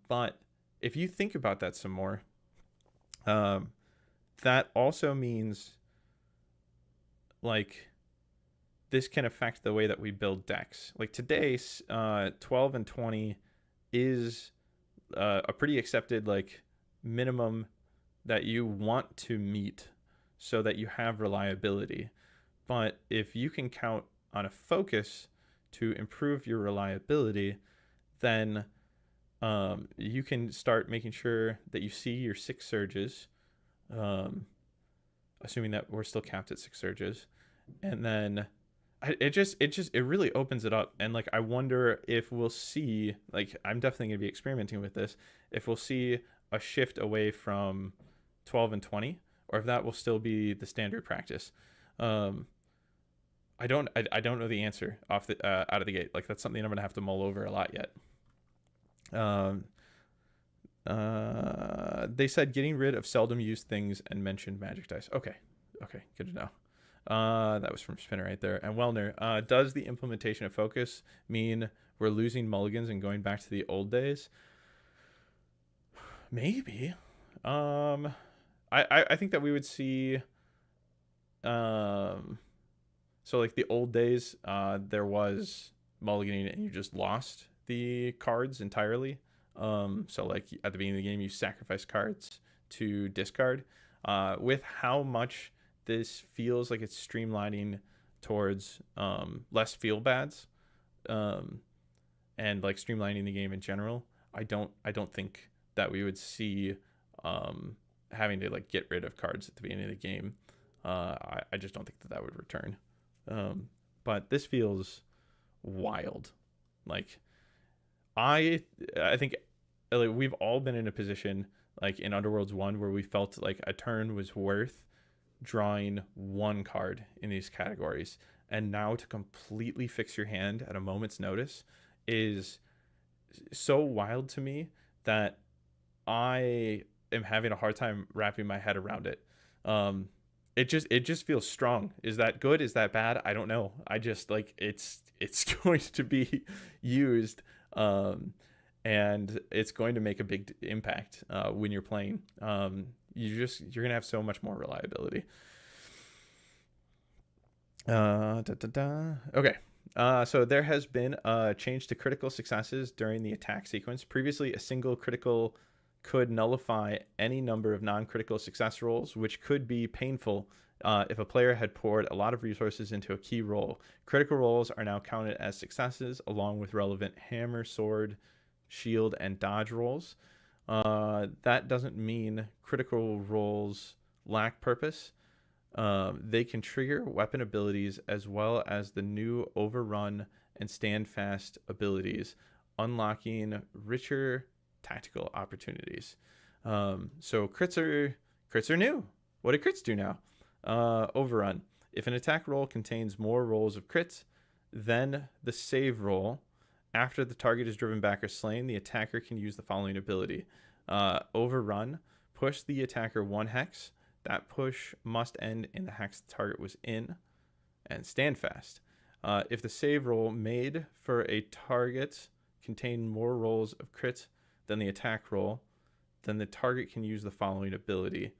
But if you think about that some more, that also means like this can affect the way that we build decks. Like today, 12 and 20 is a pretty accepted like minimum that you want to meet so that you have reliability. But if you can count on a focus to improve your reliability, then you can start making sure that you see your 6 surges, assuming that we're still capped at 6 surges, and then it really opens it up. And like I wonder if we'll see, like I'm definitely gonna be experimenting with this, if we'll see a shift away from 12 and 20, or if that will still be the standard practice. I don't know the answer off the out of the gate. Like that's something I'm gonna have to mull over a lot yet. They said getting rid of seldom used things and mentioned magic dice. Okay, good to know. That was from Spinner right there. And Wellner, does the implementation of focus mean we're losing mulligans and going back to the old days? Maybe. I think that we would see. So like the old days, there was mulliganing and you just lost the cards entirely. So like at the beginning of the game, you sacrifice cards to discard. With how much this feels like it's streamlining towards less feel bads, and like streamlining the game in general, I don't think that we would see having to like get rid of cards at the beginning of the game. I just don't think that would return. But this feels wild. Like I think like we've all been in a position like in Underworlds 1 where we felt like a turn was worth drawing one card in these categories, and now to completely fix your hand at a moment's notice is so wild to me that I am having a hard time wrapping my head around it. It just feels strong. Is that good? Is that bad? I don't know. I just like it's going to be used, and it's going to make a big impact when you're playing. You're gonna have so much more reliability. Okay. So there has been a change to critical successes during the attack sequence. Previously, a single critical could nullify any number of non-critical success rolls, which could be painful if a player had poured a lot of resources into a key roll. Critical rolls are now counted as successes, along with relevant hammer, sword, shield, and dodge rolls. That doesn't mean critical rolls lack purpose. They can trigger weapon abilities as well as the new overrun and stand fast abilities, unlocking richer tactical opportunities. So crits are new. What do crits do now? Overrun. If an attack roll contains more rolls of crits than the save roll, after the target is driven back or slain, the attacker can use the following ability. Overrun. Push the attacker 1 hex. That push must end in the hex the target was in. And stand fast. If the save roll made for a target contained more rolls of crit than the attack roll, then the target can use the following ability.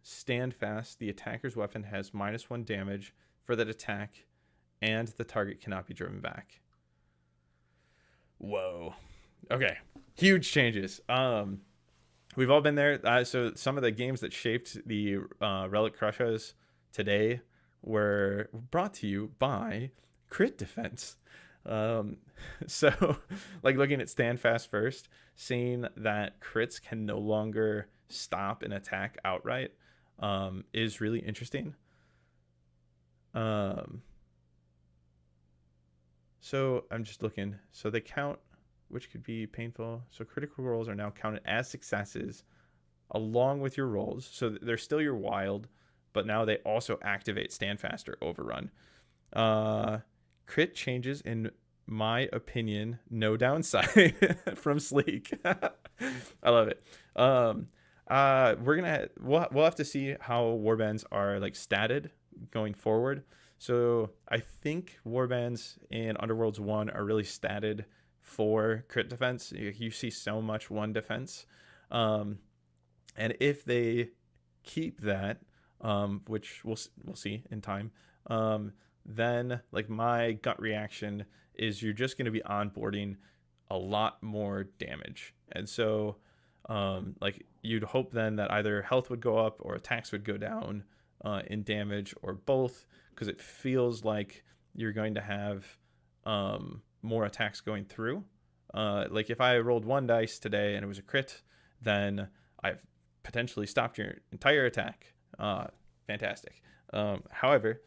Stand fast. The attacker's weapon has -1 damage for that attack, and the target cannot be driven back. Whoa. Okay. Huge changes. We've all been there. So some of the games that shaped the Relic Krushas today were brought to you by Crit Defense. So like looking at Stand Fast first, seeing that crits can no longer stop an attack outright is really interesting. So I'm just looking. So they count, which could be painful. So critical rolls are now counted as successes along with your rolls. So they're still your wild, but now they also activate Stand Fast or Overrun. Crit changes, in my opinion, no downside from Sleek. I love it. We'll have to see how warbands are like statted going forward. So I think warbands in Underworlds 1 are really statted for crit defense. You see so much 1 defense, and if they keep that, which we'll see in time, then like my gut reaction is you're just going to be onboarding a lot more damage. And so like you'd hope then that either health would go up or attacks would go down in damage, or both, because it feels like you're going to have more attacks going through. Like if I rolled 1 dice today and it was a crit, then I've potentially stopped your entire attack. Fantastic. However,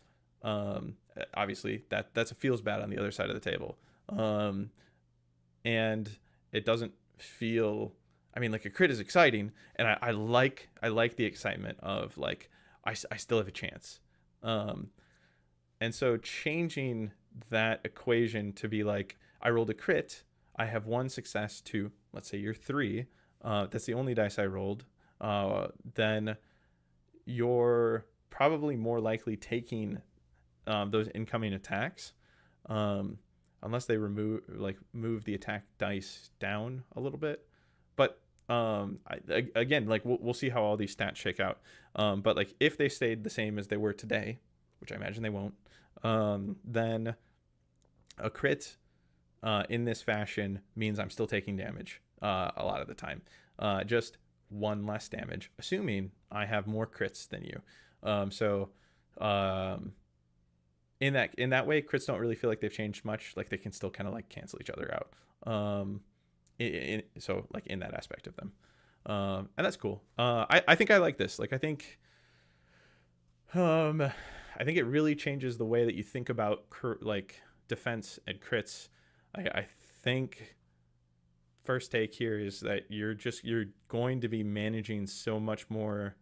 obviously that's a feels bad on the other side of the table. And it doesn't feel, I mean, like a crit is exciting, and I like the excitement of like I still have a chance. And so changing that equation to be like, I rolled a crit, I have 1 success to, let's say you're 3, that's the only dice I rolled, then you're probably more likely taking those incoming attacks, unless they move the attack dice down a little bit. But again, like we'll see how all these stats shake out. But like if they stayed the same as they were today, which I imagine they won't, then a crit in this fashion means I'm still taking damage a lot of the time. Just 1 less damage, assuming I have more crits than you. in that way, crits don't really feel like they've changed much. Like they can still kind of like cancel each other out. So like in that aspect of them, and that's cool. I think I like this. Like I think it really changes the way that you think about like defense and crits. I think first take here is that you're going to be managing so much more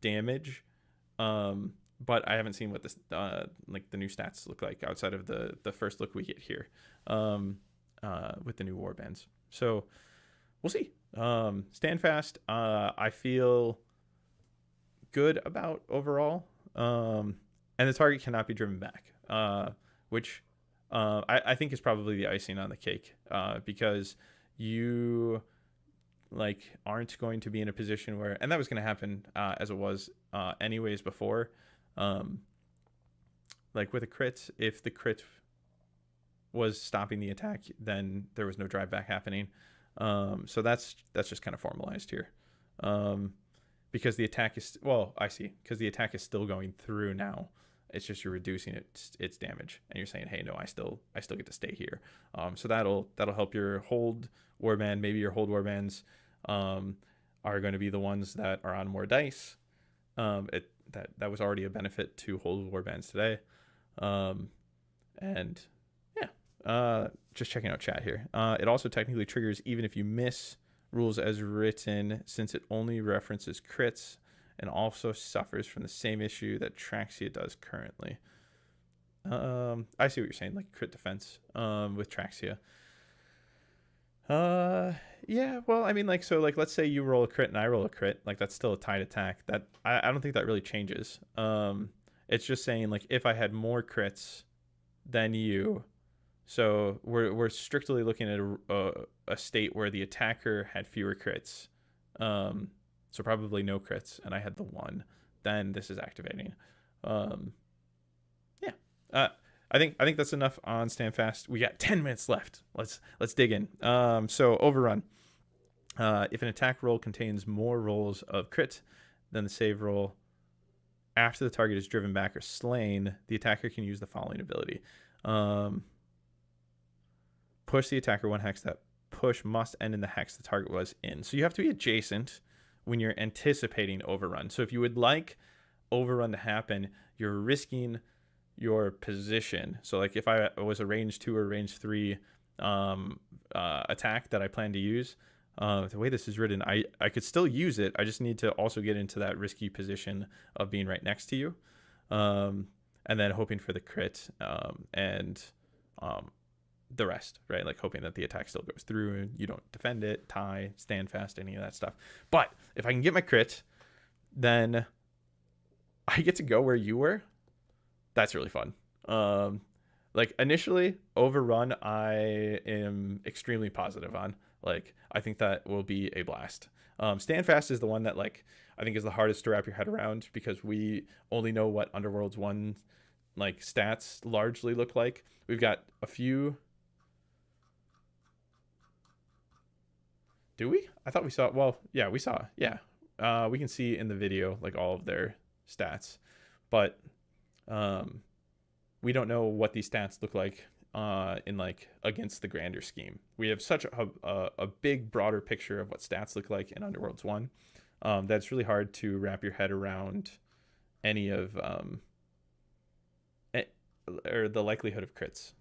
damage. But I haven't seen what this like the new stats look like outside of the first look we get here with the new warbands. So we'll see. Stand fast. I feel good about overall. And the target cannot be driven back, which I think is probably the icing on the cake, because you like aren't going to be in a position where, and that was going to happen as it was anyways before, like with a crit, if the crit was stopping the attack, then there was no drive back happening. So that's just kind of formalized here, because the attack is, well, I see, because the attack is still going through now. It's just you're reducing its damage, and you're saying, hey, no, I still get to stay here. So that'll help your hold warband. Maybe your hold warbands are going to be the ones that are on more dice. That was already a benefit to hold warbands today. And yeah, just checking out chat here. It also technically triggers even if you miss rules as written, since it only references crits, and also suffers from the same issue that Traxia does currently. I see what you're saying, like crit defense with Traxia. Yeah, well, I mean, like, so, like, let's say you roll a crit and I roll a crit, like, that's still a tied attack. That I don't think that really changes. It's just saying, like, if I had more crits than you, so we're strictly looking at a state where the attacker had fewer crits, so probably no crits, and I had the one, then this is activating. Yeah. I think that's enough on Stand Fast. We got 10 minutes left. Let's dig in. So Overrun. If an attack roll contains more rolls of crit than the save roll after the target is driven back or slain, the attacker can use the following ability. Push the attacker one hex. That push must end in the hex the target was in. So you have to be adjacent when you're anticipating Overrun. So if you would like Overrun to happen, you're risking your position. So like if I was a range 2 or range 3 attack that I plan to use, the way this is written, I could still use it. I just need to also get into that risky position of being right next to you, and then hoping for the crit, and the rest, right? Like hoping that the attack still goes through and you don't defend it, tie, stand fast, any of that stuff. But if I can get my crit, then I get to go where you were. That's really fun. Like initially, Overrun, I am extremely positive on. Like, I think that will be a blast. Stand Fast is the one that, like, I think is the hardest to wrap your head around, because we only know what Underworlds 1 like stats largely look like. We've got a few. Do we? I thought we saw. Well, yeah, we saw. Yeah, we can see in the video like all of their stats, but we don't know what these stats look like in like against the grander scheme. We have such a big, broader picture of what stats look like in Underworlds 1 that's really hard to wrap your head around any of or the likelihood of crits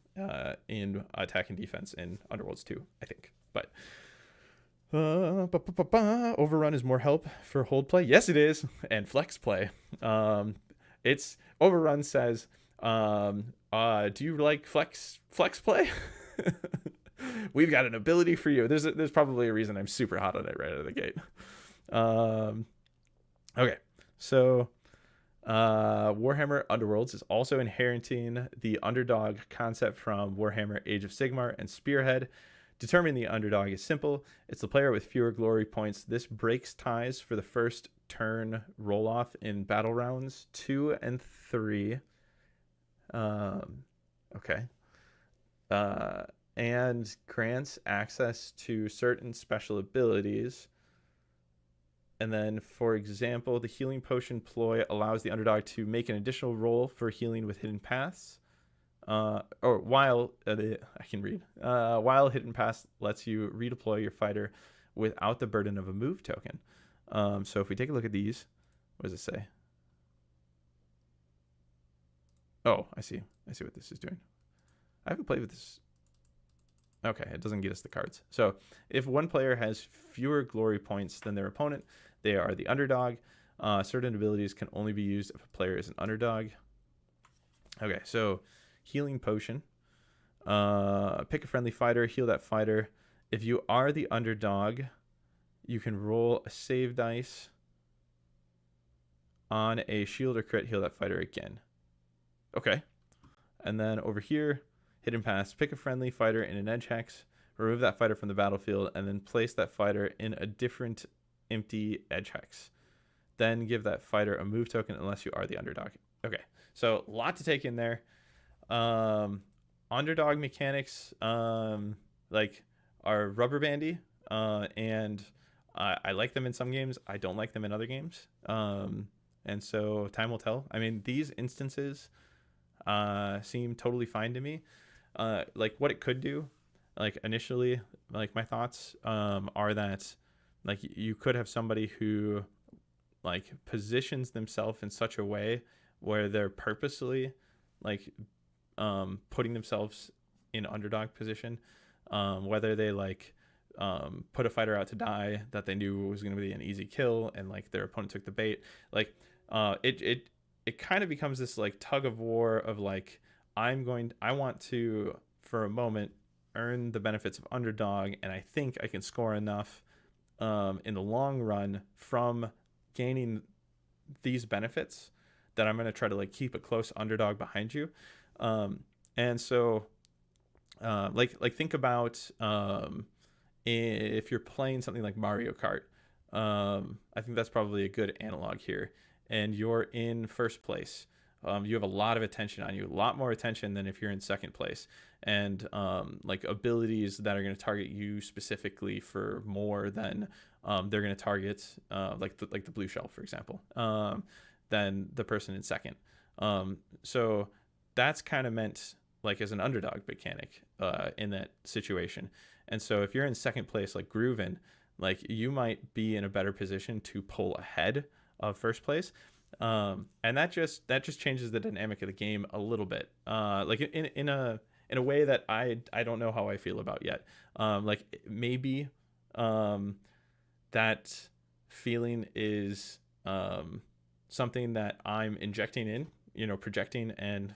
in attack and defense in Underworlds 2, I think. But Overrun is more help for hold play. Yes, it is, and flex play. It's Overrun says, do you like flex play? We've got an ability for you. There's probably a reason I'm super hot on it right out of the gate. Okay, so Warhammer Underworlds is also inheriting the underdog concept from Warhammer Age of Sigmar and Spearhead. Determining the underdog is simple. It's the player with fewer glory points. This breaks ties for the first turn roll-off in battle rounds 2 and 3. Okay. And grants access to certain special abilities. And then, for example, the healing potion ploy allows the underdog to make an additional roll for healing with hidden paths. or while I can read. While hit and pass lets you redeploy your fighter without the burden of a move token. So if we take a look at these, what does it say? Oh, I see what this is doing. I haven't played with this. Okay, it doesn't get us the cards. So if one player has fewer glory points than their opponent, they are the underdog. Certain abilities can only be used if a player is an underdog. Okay, so healing potion. Pick a friendly fighter, heal that fighter. If you are the underdog, you can roll a save dice on a shield or crit, heal that fighter again. Okay. And then over here, hit and pass. Pick a friendly fighter in an edge hex, remove that fighter from the battlefield, and then place that fighter in a different empty edge hex. Then give that fighter a move token unless you are the underdog. Okay, so a lot to take in there. Underdog mechanics like are rubber bandy, and I like them in some games. I don't like them in other games. And so time will tell. I mean, these instances seem totally fine to me. Like what it could do, like initially, like my thoughts are that like you could have somebody who like positions themselves in such a way where they're purposely like putting themselves in underdog position, whether they like put a fighter out to die that they knew was going to be an easy kill and like their opponent took the bait. Like it kind of becomes this like tug of war of like I want to for a moment earn the benefits of underdog, and I think I can score enough in the long run from gaining these benefits that I'm going to try to like keep a close underdog behind you. And so like think about if you're playing something like Mario Kart. I think that's probably a good analog here. And you're in first place. You have a lot of attention on you, a lot more attention than if you're in second place. And like abilities that are going to target you specifically for more than they're going to target like the blue shell, for example, than the person in second. So that's kind of meant like as an underdog mechanic in that situation. And so if you're in second place, like grooving, like you might be in a better position to pull ahead of first place. And that just changes the dynamic of the game a little bit. Like in a way that I don't know how I feel about yet. Like maybe that feeling is something that I'm injecting in, projecting and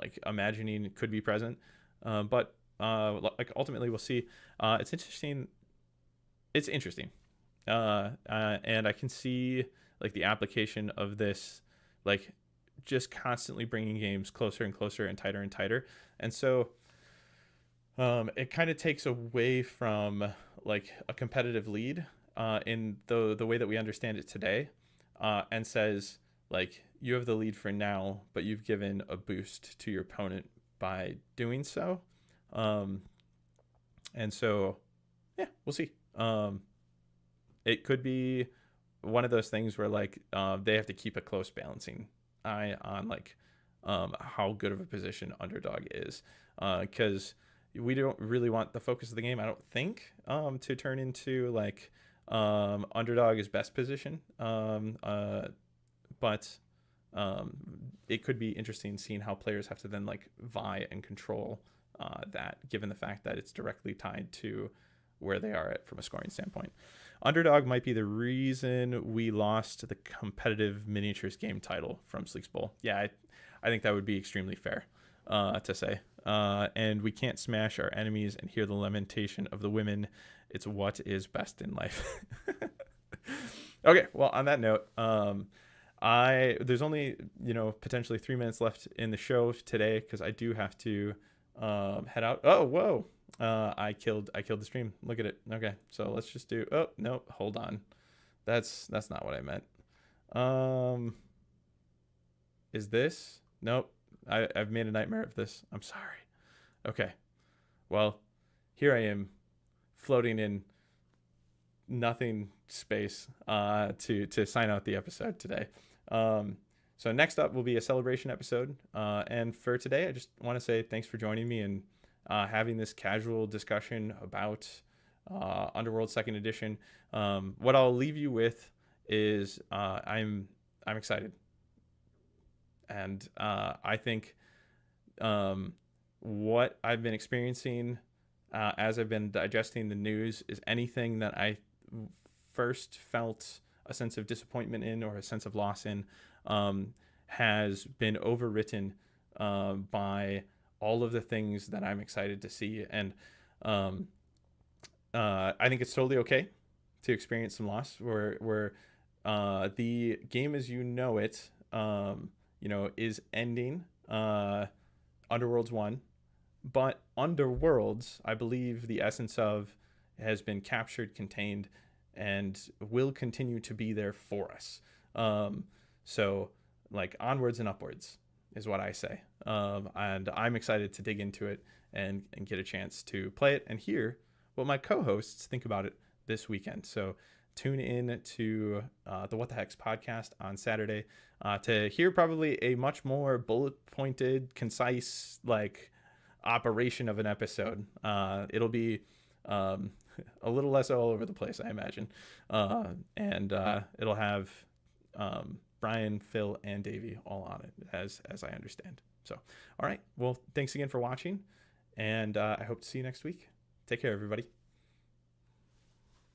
like imagining could be present. But like ultimately we'll see. It's interesting. And I can see like the application of this, like just constantly bringing games closer and closer and tighter. And so it kind of takes away from like a competitive lead in the way that we understand it today, and says like you have the lead for now, but you've given a boost to your opponent by doing so. And so yeah, we'll see. It could be one of those things where like they have to keep a close balancing eye on like how good of a position underdog is, because we don't really want the focus of the game, I don't think, to turn into like underdog is best position. But it could be interesting seeing how players have to then like vie and control that, given the fact that it's directly tied to where they are at from a scoring standpoint. Underdog might be the reason we lost the competitive miniatures game title from Sleek's Bowl. Yeah, I think that would be extremely fair to say. And we can't smash our enemies and hear the lamentation of the women. It's what is best in life. Okay, well, on that note, there's only potentially 3 minutes left in the show today because I do have to head out. Oh, whoa. I killed the stream. Look at it. Okay, so let's just do. Oh no, hold on. That's not what I meant. Is this? Nope. I've made a nightmare of this. I'm sorry. Okay. Well, here I am, floating in nothing space to sign out the episode today. So next up will be a celebration episode. And for today, I just want to say thanks for joining me and having this casual discussion about Underworld Second Edition. What I'll leave you with is I'm excited, and I think what I've been experiencing as I've been digesting the news is anything that I first felt a sense of disappointment in or a sense of loss in has been overwritten by all of the things that I'm excited to see. And I think it's totally okay to experience some loss where the game as you know it, is ending. Underworlds 1, but Underworlds, I believe the essence of has been captured, contained, and will continue to be there for us. So like onwards and upwards is what I say. And I'm excited to dig into it and get a chance to play it and hear what my co-hosts think about it this weekend. So tune in to the What the Hex podcast on Saturday to hear probably a much more bullet pointed, concise, like operation of an episode. It'll be a little less all over the place, I imagine. And it'll have Brian, Phil, and Davey all on it, as I understand. So, all right. Well, thanks again for watching, and I hope to see you next week. Take care, everybody.